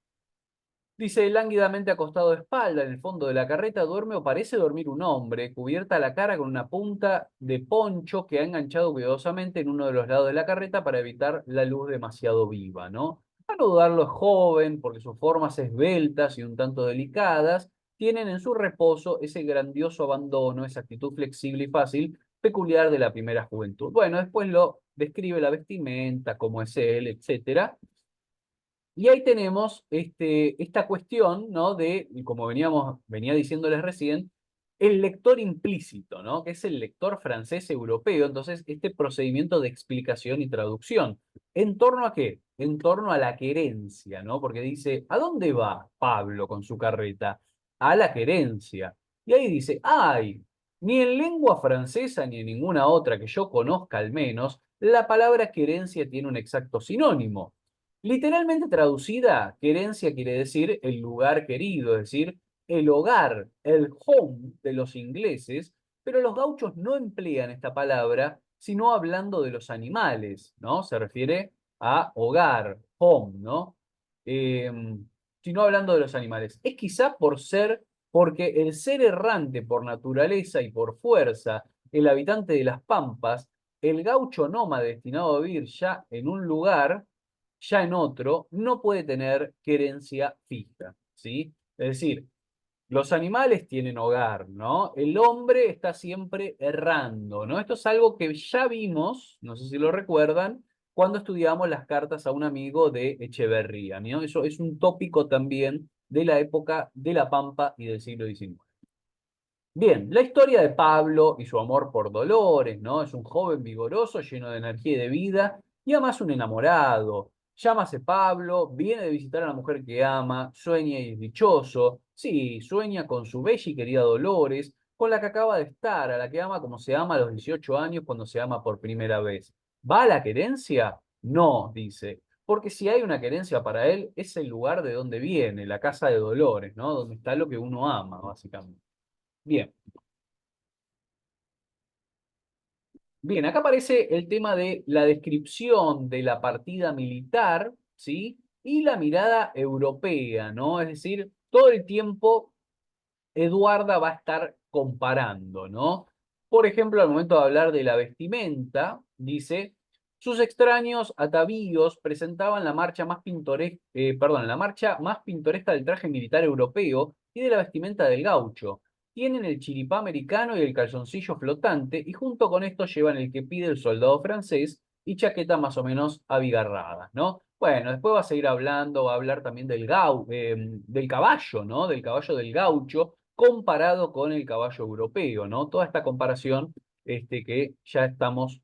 Dice, lánguidamente acostado de espalda en el fondo de la carreta duerme o parece dormir un hombre, cubierta la cara con una punta de poncho que ha enganchado cuidadosamente en uno de los lados de la carreta para evitar la luz demasiado viva, ¿no? A no dudarlo es joven, porque sus formas esbeltas y un tanto delicadas tienen en su reposo ese grandioso abandono, esa actitud flexible y fácil, peculiar de la primera juventud. Bueno, después lo describe la vestimenta, cómo es él, etcétera. Y ahí tenemos esta cuestión, ¿no? De, como venía diciéndoles recién, el lector implícito, ¿no? Que es el lector francés europeo. Entonces, este procedimiento de explicación y traducción. ¿En torno a qué? En torno a la querencia, ¿no? Porque dice, ¿a dónde va Pablo con su carreta? A la querencia. Y ahí dice, ay, ni en lengua francesa ni en ninguna otra que yo conozca al menos, la palabra querencia tiene un exacto sinónimo. Literalmente traducida, querencia quiere decir el lugar querido, es decir, el hogar, el home de los ingleses, pero los gauchos no emplean esta palabra, sino hablando de los animales, ¿no? Se refiere a hogar, home, ¿no? Eh, sino hablando de los animales. Es quizá porque el ser errante por naturaleza y por fuerza, el habitante de las pampas, el gaucho nómada destinado a vivir ya en un lugar, ya en otro, no puede tener querencia fija, ¿sí? Es decir, los animales tienen hogar, ¿no? El hombre está siempre errando, ¿no? Esto es algo que ya vimos, no sé si lo recuerdan, cuando estudiamos las cartas a un amigo de Echeverría, ¿no? Eso es un tópico también de la época de la Pampa y del siglo XIX. Bien, la historia de Pablo y su amor por Dolores, ¿no? Es un joven vigoroso, lleno de energía y de vida, y además un enamorado. Llámase Pablo, viene de visitar a la mujer que ama, sueña y es dichoso. Sí, sueña con su bella y querida Dolores, con la que acaba de estar, a la que ama como se ama a los 18 años cuando se ama por primera vez. ¿Va a la querencia? No, dice, porque si hay una querencia para él, es el lugar de donde viene, la casa de Dolores, ¿no? Donde está lo que uno ama, básicamente. Bien. Bien, acá aparece el tema de la descripción de la partida militar, ¿sí? Y la mirada europea, ¿no? Es decir, todo el tiempo Eduarda va a estar comparando, ¿no? Por ejemplo, al momento de hablar de la vestimenta, dice, sus extraños atavíos presentaban la marcha más la marcha más pintoresca del traje militar europeo y de la vestimenta del gaucho. Tienen el chiripá americano y el calzoncillo flotante, y junto con esto llevan el que pide el soldado francés y chaqueta más o menos abigarrada, ¿no? Bueno, después va a seguir hablando, va a hablar también del caballo, ¿no? Del caballo del gaucho, comparado con el caballo europeo, ¿no? Toda esta comparación que ya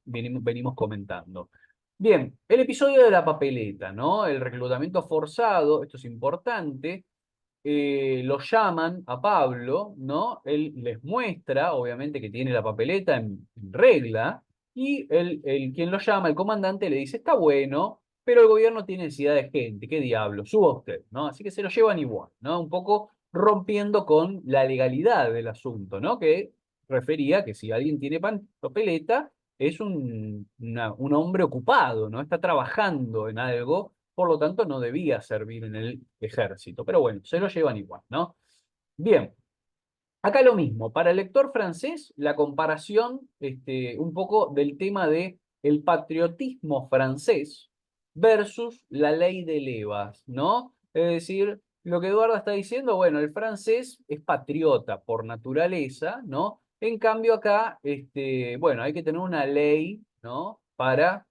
venimos comentando. Bien, el episodio de la papeleta, ¿no? El reclutamiento forzado, esto es importante, lo llaman a Pablo, ¿no? Él les muestra, obviamente, que tiene la papeleta en regla, y quien lo llama, el comandante, le dice, está bueno, pero el gobierno tiene necesidad de gente, ¿qué diablo? Suba usted, ¿no? Así que se lo llevan igual, ¿no? Un poco rompiendo con la legalidad del asunto, ¿no? Que refería que si alguien tiene papeleta, es un hombre ocupado, ¿no? Está trabajando en algo por lo tanto no debía servir en el ejército. Pero bueno, se lo llevan igual, ¿no? Bien. Acá lo mismo, para el lector francés, la comparación un poco del tema de el patriotismo francés versus la ley de levas, ¿no? Es decir, lo que Eduardo está diciendo, bueno, el francés es patriota por naturaleza, ¿no? En cambio acá, bueno, hay que tener una ley, ¿no? Para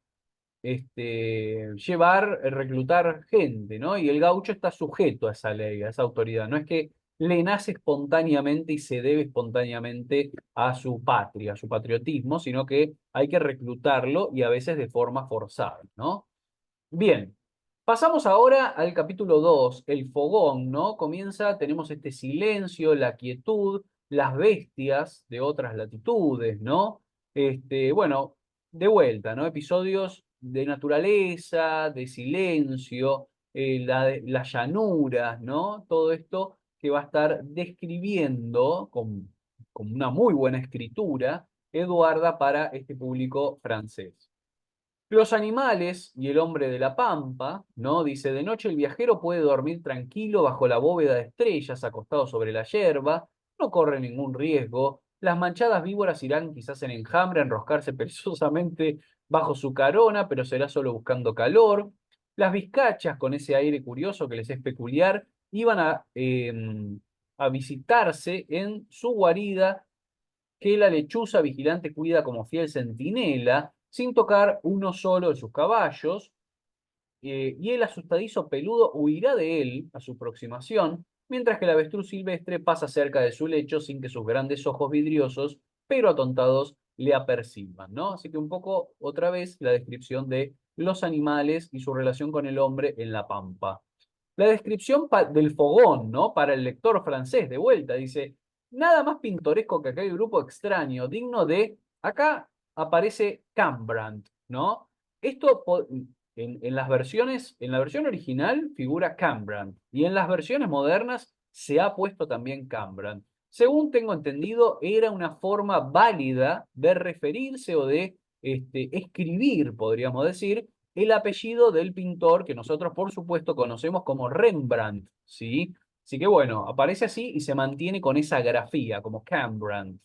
llevar, reclutar gente, ¿no? Y el gaucho está sujeto a esa ley, a esa autoridad. No es que le nace espontáneamente y se debe espontáneamente a su patria, a su patriotismo, sino que hay que reclutarlo y a veces de forma forzada, ¿no? Bien, pasamos ahora al capítulo 2, el fogón, ¿no? Comienza, tenemos este silencio, la quietud, las bestias de otras latitudes, ¿no? Bueno, de vuelta, ¿no? Episodios de naturaleza, de silencio, las llanuras, ¿no? Todo esto que va a estar describiendo con una muy buena escritura Eduarda para este público francés. Los animales y el hombre de la pampa, ¿no? Dice, de noche el viajero puede dormir tranquilo bajo la bóveda de estrellas, acostado sobre la hierba, no corre ningún riesgo. Las manchadas víboras irán quizás en enjambre a enroscarse perezosamente bajo su carona, pero será solo buscando calor. Las vizcachas, con ese aire curioso que les es peculiar, iban a visitarse en su guarida que la lechuza vigilante cuida como fiel centinela, sin tocar uno solo de sus caballos, y el asustadizo peludo huirá de él a su aproximación, mientras que el avestruz silvestre pasa cerca de su lecho sin que sus grandes ojos vidriosos, pero atontados, le aperciban, ¿no? Así que un poco, otra vez, la descripción de los animales y su relación con el hombre en la pampa. La descripción del fogón, ¿no? Para el lector francés, de vuelta, dice, nada más pintoresco que aquel grupo extraño, digno de, acá aparece Cambrand, ¿no? Esto en las versiones, en la versión original figura Cambrand, y en las versiones modernas se ha puesto también Cambrand. Según tengo entendido, era una forma válida de referirse o de escribir, podríamos decir, el apellido del pintor que nosotros, por supuesto, conocemos como Rembrandt, ¿sí? Así que bueno, aparece así y se mantiene con esa grafía, como Cambrand.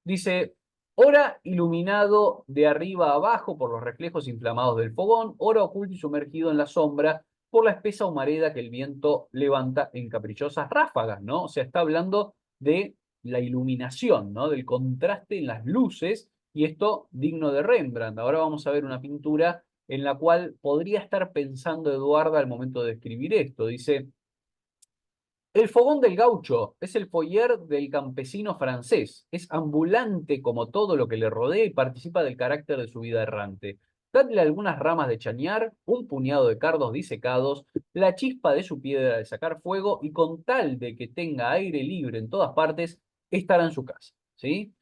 Dice, ora iluminado de arriba a abajo por los reflejos inflamados del fogón, ora oculto y sumergido en la sombra por la espesa humareda que el viento levanta en caprichosas ráfagas, ¿no? O sea, está hablando de la iluminación, ¿no? Del contraste en las luces, y esto digno de Rembrandt. Ahora vamos a ver una pintura en la cual podría estar pensando Eduarda al momento de escribir esto. Dice, el fogón del gaucho es el foyer del campesino francés. Es ambulante como todo lo que le rodea y participa del carácter de su vida errante. Dadle algunas ramas de chañar, un puñado de cardos disecados, la chispa de su piedra de sacar fuego y con tal de que tenga aire libre en todas partes, estará en su casa. ¿Sí?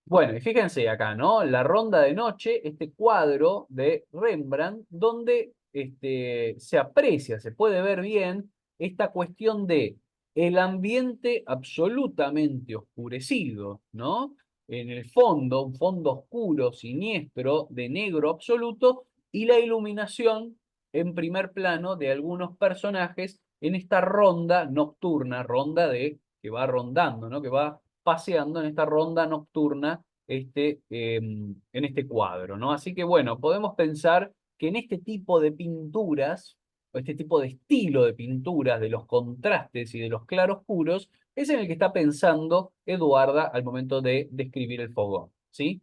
Bueno, y fíjense acá, ¿no? La ronda de noche, este cuadro de Rembrandt, donde se aprecia, se puede ver bien esta cuestión de el ambiente absolutamente oscurecido, ¿no? En el fondo, un fondo oscuro, siniestro, de negro absoluto, y la iluminación en primer plano de algunos personajes en esta ronda nocturna, ronda de que va rondando, ¿no? Que va paseando en esta ronda nocturna en este cuadro, ¿no? Así que bueno, podemos pensar que en este tipo de pinturas, o este tipo de estilo de pinturas, de los contrastes y de los claroscuros, es en el que está pensando Eduarda al momento de describir el fogón, ¿sí?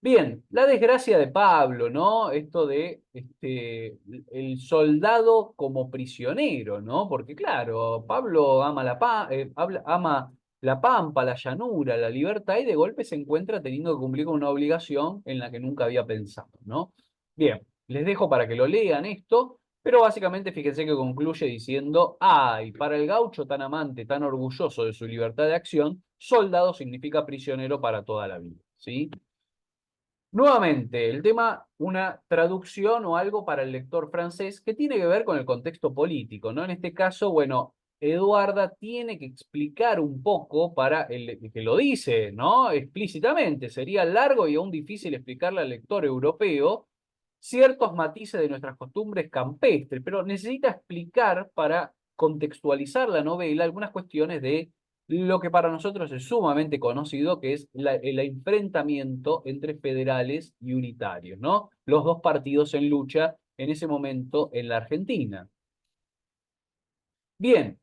Bien, la desgracia de Pablo, ¿no? Esto de el soldado como prisionero, ¿no? Porque claro, Pablo ama ama la pampa, la llanura, la libertad y de golpe se encuentra teniendo que cumplir con una obligación en la que nunca había pensado, ¿no? Bien, les dejo para que lo lean esto, pero básicamente fíjense que concluye diciendo, ay, para el gaucho tan amante, tan orgulloso de su libertad de acción, soldado significa prisionero para toda la vida, ¿sí? Nuevamente, el tema, una traducción o algo para el lector francés que tiene que ver con el contexto político, ¿no? En este caso, bueno, Eduarda tiene que explicar un poco para el que lo dice, ¿no? Explícitamente. Sería largo y aún difícil explicarle al lector europeo ciertos matices de nuestras costumbres campestres, pero necesita explicar para contextualizar la novela algunas cuestiones de lo que para nosotros es sumamente conocido, que es el enfrentamiento entre federales y unitarios, ¿no? Los dos partidos en lucha en ese momento en la Argentina. Bien,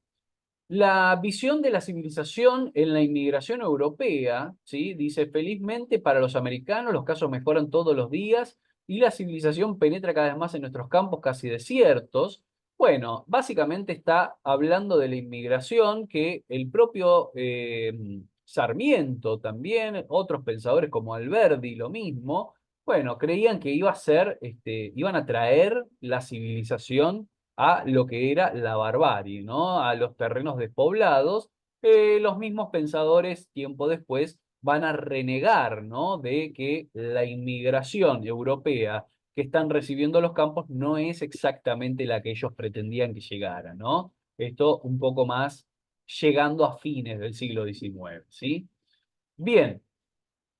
la visión de la civilización en la inmigración europea, ¿sí? Dice, felizmente para los americanos los casos mejoran todos los días y la civilización penetra cada vez más en nuestros campos casi desiertos. Bueno, básicamente está hablando de la inmigración que el propio Sarmiento también, otros pensadores como Alberdi, lo mismo, bueno, creían que iba a ser, iban a traer la civilización a lo que era la barbarie, ¿no? A los terrenos despoblados. Los mismos pensadores, tiempo después, van a renegar, ¿no? De que la inmigración europea que están recibiendo los campos no es exactamente la que ellos pretendían que llegara, ¿no? Esto un poco más llegando a fines del siglo XIX, ¿sí? Bien,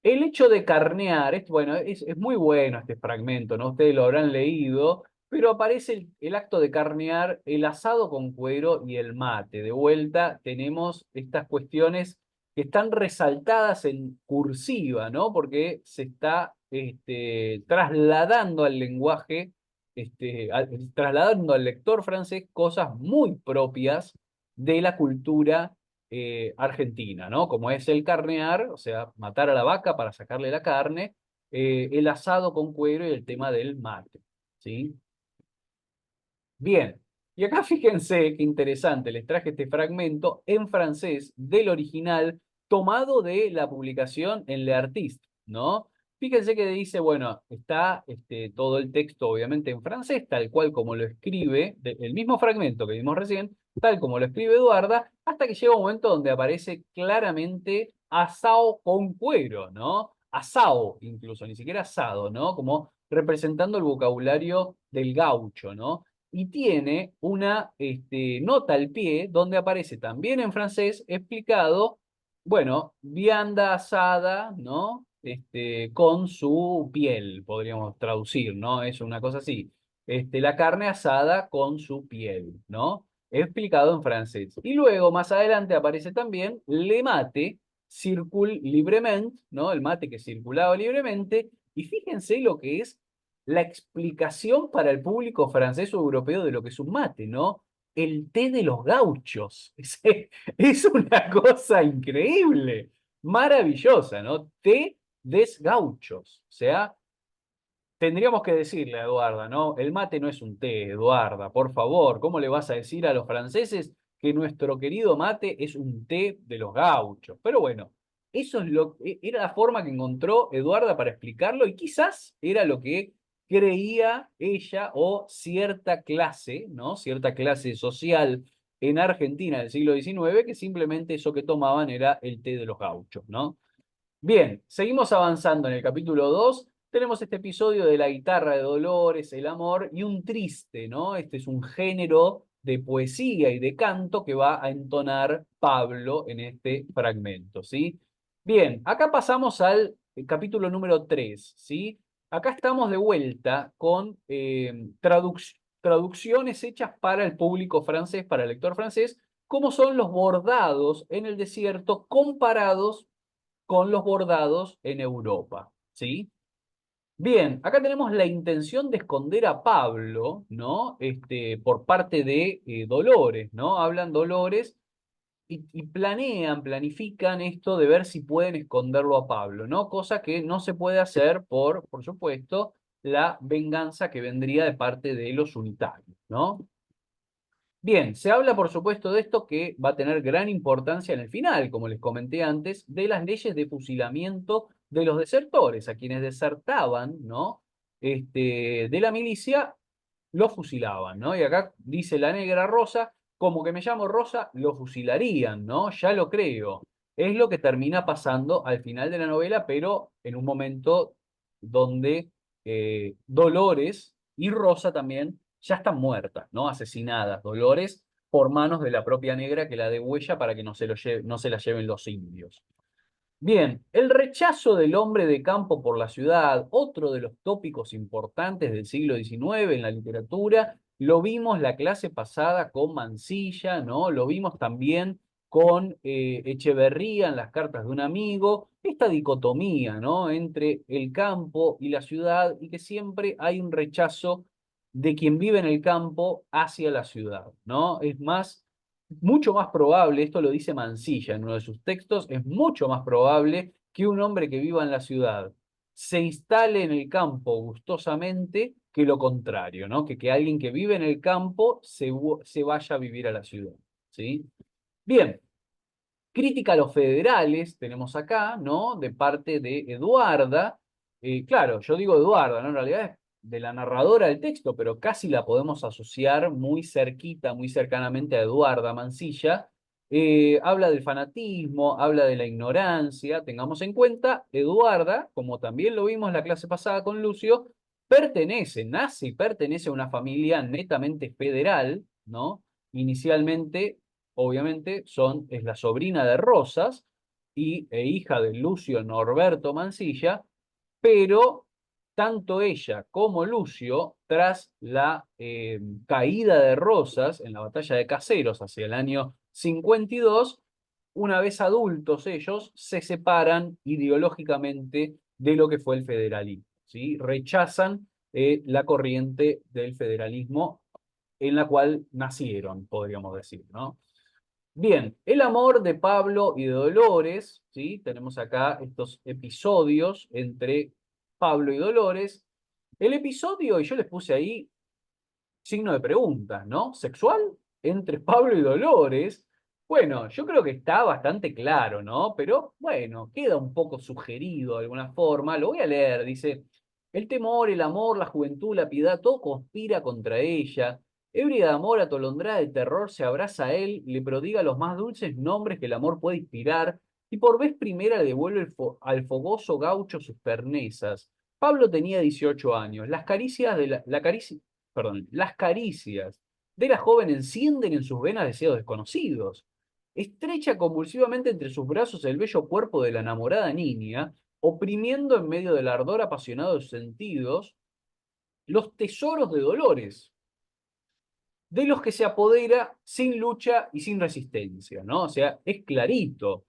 el hecho de carnear, bueno, es muy bueno este fragmento, ¿no? Ustedes lo habrán leído, pero aparece el acto de carnear, el asado con cuero y el mate. De vuelta tenemos estas cuestiones que están resaltadas en cursiva, ¿no? Porque se está trasladando al lenguaje, trasladando al lector francés cosas muy propias de la cultura argentina, ¿no? Como es el carnear, o sea, matar a la vaca para sacarle la carne, el asado con cuero y el tema del mate, ¿sí? Bien, y acá fíjense qué interesante, les traje este fragmento en francés del original, tomado de la publicación en Le Artiste, ¿no? Fíjense que dice, bueno, está todo el texto obviamente en francés, tal cual como lo escribe, el mismo fragmento que vimos recién, tal como lo escribe Eduarda, hasta que llega un momento donde aparece claramente asado con cuero, ¿no? Asado incluso, ni siquiera asado, ¿no? Como representando el vocabulario del gaucho, ¿no? Y tiene una nota al pie donde aparece también en francés explicado, bueno, vianda asada, ¿no? Con su piel, podríamos traducir, ¿no? Es una cosa así. La carne asada con su piel, ¿no? Explicado en francés. Y luego, más adelante, aparece también le mate, circule librement, ¿no? El mate que circulaba libremente. Y fíjense lo que es la explicación para el público francés o europeo de lo que es un mate, ¿no? El té de los gauchos. Es una cosa increíble, maravillosa, ¿no? Té des gauchos. O sea, tendríamos que decirle a Eduarda, ¿no? El mate no es un té, Eduarda, por favor. ¿Cómo le vas a decir a los franceses que nuestro querido mate es un té de los gauchos? Pero bueno, eso es era la forma que encontró Eduarda para explicarlo y quizás era lo que creía ella o cierta clase, ¿no? Cierta clase social en Argentina del siglo XIX, que simplemente eso que tomaban era el té de los gauchos, ¿no? Bien, seguimos avanzando en el capítulo 2. Tenemos este episodio de la guitarra de Dolores, el amor y un triste, ¿no? Este es un género de poesía y de canto que va a entonar Pablo en este fragmento, ¿sí? Bien, acá pasamos al capítulo número 3, ¿sí? Acá estamos de vuelta con traducciones hechas para el público francés, para el lector francés, como son los bordados en el desierto comparados con los bordados en Europa, ¿sí? Bien, acá tenemos la intención de esconder a Pablo, ¿no? Por parte de Dolores, ¿no? Hablan Dolores y planifican esto de ver si pueden esconderlo a Pablo, ¿no? Cosa que no se puede hacer por supuesto, la venganza que vendría de parte de los unitarios, ¿no? Bien, se habla por supuesto de esto que va a tener gran importancia en el final, como les comenté antes, de las leyes de fusilamiento de los desertores, a quienes desertaban, ¿no? De la milicia, los fusilaban, ¿no? Y acá dice la negra Rosa, como que me llamo Rosa, lo fusilarían, ¿no? Ya lo creo. Es lo que termina pasando al final de la novela, pero en un momento donde Dolores y Rosa también ya están muertas, ¿no? Asesinadas, Dolores por manos de la propia negra que la degüella para que no se la lleven los indios. Bien, el rechazo del hombre de campo por la ciudad, otro de los tópicos importantes del siglo XIX en la literatura, lo vimos la clase pasada con Mansilla, ¿no? Lo vimos también con Echeverría en las cartas de un amigo, esta dicotomía, ¿no? Entre el campo y la ciudad, y que siempre hay un rechazo de quien vive en el campo hacia la ciudad, ¿no? Es más, mucho más probable, esto lo dice Mansilla en uno de sus textos, es mucho más probable que un hombre que viva en la ciudad se instale en el campo gustosamente que lo contrario, ¿no? Que alguien que vive en el campo se vaya a vivir a la ciudad, ¿sí? Bien, crítica a los federales tenemos acá, ¿no? De parte de Eduarda. Claro, yo digo Eduarda, ¿no? En realidad es de la narradora del texto, pero casi la podemos asociar muy cerquita, muy cercanamente a Eduarda Mansilla. Habla del fanatismo, habla de la ignorancia. Tengamos en cuenta, Eduarda, como también lo vimos en la clase pasada con Lucio, nace y pertenece a una familia netamente federal, ¿no? Inicialmente obviamente es la sobrina de Rosas e hija de Lucio Norberto Mansilla, pero tanto ella como Lucio, tras la caída de Rosas en la batalla de Caseros hacia el año 52, una vez adultos ellos, se separan ideológicamente de lo que fue el federalismo, ¿sí? Rechazan la corriente del federalismo en la cual nacieron, podríamos decir, ¿no? Bien, el amor de Pablo y de Dolores, ¿sí? Tenemos acá estos episodios entre Pablo y Dolores. El episodio, y yo les puse ahí signo de pregunta, ¿no? ¿Sexual? Entre Pablo y Dolores. Bueno, yo creo que está bastante claro, ¿no? Pero bueno, queda un poco sugerido de alguna forma. Lo voy a leer. Dice, el temor, el amor, la juventud, la piedad, todo conspira contra ella. Ebria de amor, atolondrada de terror, se abraza a él, le prodiga los más dulces nombres que el amor puede inspirar, y por vez primera le devuelve al fogoso gaucho sus ternezas. Pablo tenía 18 años. Las caricias de la caricia, perdón, las caricias de la joven encienden en sus venas deseos desconocidos. Estrecha convulsivamente entre sus brazos el bello cuerpo de la enamorada niña, oprimiendo en medio del ardor apasionado de sus sentidos los tesoros de Dolores, de los que se apodera sin lucha y sin resistencia, ¿no? O sea, es clarito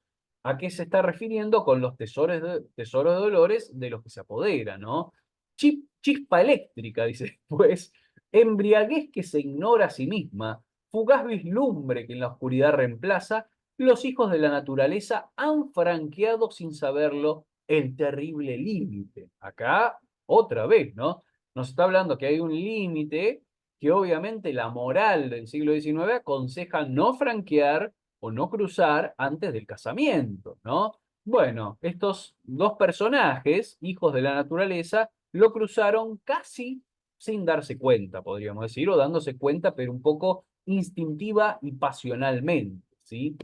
a qué se está refiriendo con los tesoros de Dolores de los que se apodera, ¿no? Chispa eléctrica, dice después, embriaguez que se ignora a sí misma, fugaz vislumbre que en la oscuridad reemplaza, los hijos de la naturaleza han franqueado sin saberlo el terrible límite. Acá, otra vez, ¿no? Nos está hablando que hay un límite que obviamente la moral del siglo XIX aconseja no franquear o no cruzar antes del casamiento, ¿no? Bueno, estos dos personajes, hijos de la naturaleza, lo cruzaron casi sin darse cuenta, podríamos decir, o dándose cuenta, pero un poco instintiva y pasionalmente, ¿sí?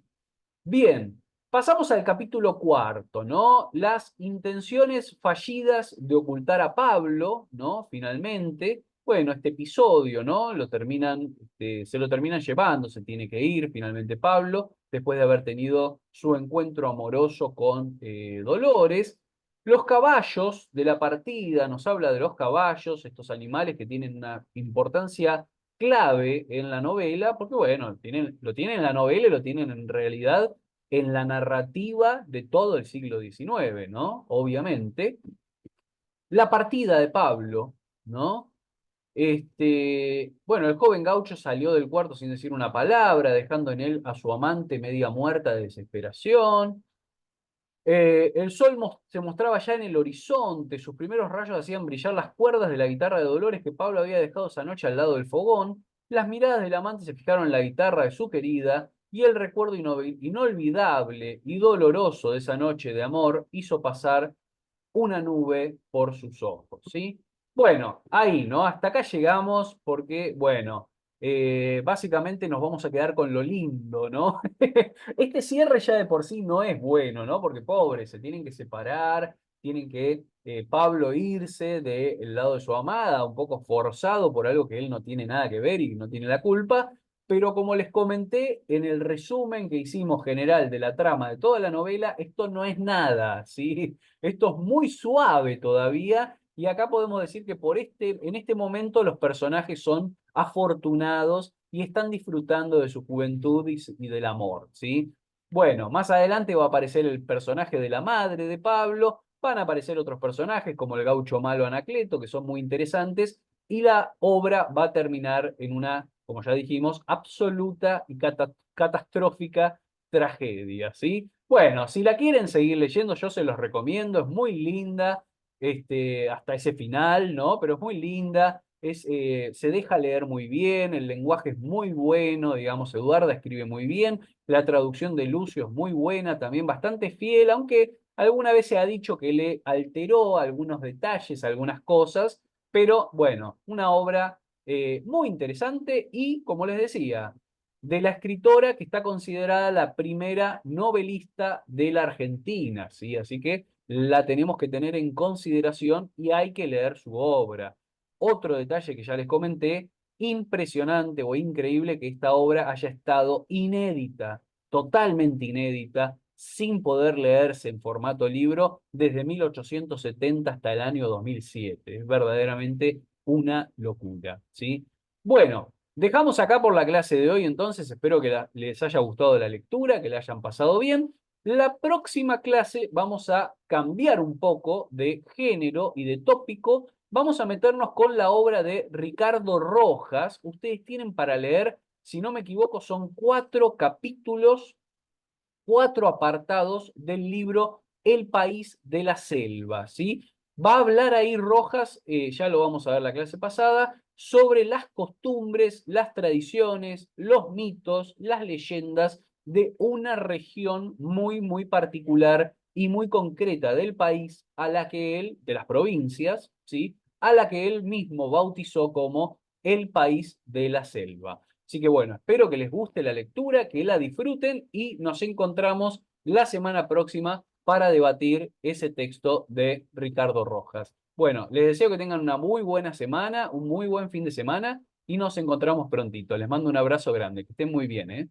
Bien, pasamos al capítulo cuarto, ¿no? Las intenciones fallidas de ocultar a Pablo, ¿no? Finalmente, bueno, este episodio, ¿no? Se lo terminan llevando, se tiene que ir finalmente Pablo, después de haber tenido su encuentro amoroso con Dolores. Los caballos de la partida, nos habla de los caballos, estos animales que tienen una importancia clave en la novela, porque bueno, lo tienen en la novela y lo tienen en realidad en la narrativa de todo el siglo XIX, ¿no? Obviamente. La partida de Pablo, ¿no? Bueno, el joven gaucho salió del cuarto sin decir una palabra, dejando en él a su amante media muerta de desesperación. El sol se mostraba ya en el horizonte, sus primeros rayos hacían brillar las cuerdas de la guitarra de Dolores que Pablo había dejado esa noche al lado del fogón. Las miradas del amante se fijaron en la guitarra de su querida y el recuerdo inolvidable y doloroso de esa noche de amor hizo pasar una nube por sus ojos, ¿sí? Bueno, ahí, ¿no? Hasta acá llegamos porque, bueno, básicamente nos vamos a quedar con lo lindo, ¿no? Este cierre ya de por sí no es bueno, ¿no? Porque pobre, se tienen que separar, tienen que Pablo irse del lado de su amada, un poco forzado por algo que él no tiene nada que ver y no tiene la culpa. pero como les comenté en el resumen que hicimos general de la trama de toda la novela, esto no es nada, ¿sí? Esto es muy suave todavía, y acá podemos decir que en este momento los personajes son afortunados y están disfrutando de su juventud y del amor, ¿sí? Bueno, más adelante va a aparecer el personaje de la madre de Pablo, van a aparecer otros personajes como el gaucho malo Anacleto, que son muy interesantes, y la obra va a terminar en una, como ya dijimos, absoluta y catastrófica tragedia, ¿sí? Bueno, si la quieren seguir leyendo, yo se los recomiendo, es muy linda, hasta ese final, ¿no? Pero es muy linda, se deja leer muy bien, el lenguaje es muy bueno, digamos, Eduarda escribe muy bien, la traducción de Lucio es muy buena, también bastante fiel, aunque alguna vez se ha dicho que le alteró algunos detalles, algunas cosas, pero bueno, una obra muy interesante y, como les decía, de la escritora que está considerada la primera novelista de la Argentina, ¿sí? Así que la tenemos que tener en consideración y hay que leer su obra. Otro detalle que ya les comenté, impresionante o increíble que esta obra haya estado inédita, totalmente inédita, sin poder leerse en formato libro desde 1870 hasta el año 2007. Es verdaderamente una locura, ¿sí? Bueno, dejamos acá por la clase de hoy, entonces espero que les haya gustado la lectura, que la hayan pasado bien. La próxima clase vamos a cambiar un poco de género y de tópico. Vamos a meternos con la obra de Ricardo Rojas. Ustedes tienen para leer, si no me equivoco, son 4 capítulos, 4 apartados del libro El País de la Selva, ¿sí? Va a hablar ahí Rojas, ya lo vamos a ver la clase pasada, sobre las costumbres, las tradiciones, los mitos, las leyendas de una región muy, muy particular y muy concreta del país a la que él, de las provincias, ¿sí? A la que él mismo bautizó como el País de la Selva. Así que bueno, espero que les guste la lectura, que la disfruten y nos encontramos la semana próxima para debatir ese texto de Ricardo Rojas. Bueno, les deseo que tengan una muy buena semana, un muy buen fin de semana y nos encontramos prontito. Les mando un abrazo grande, que estén muy bien, ¿eh?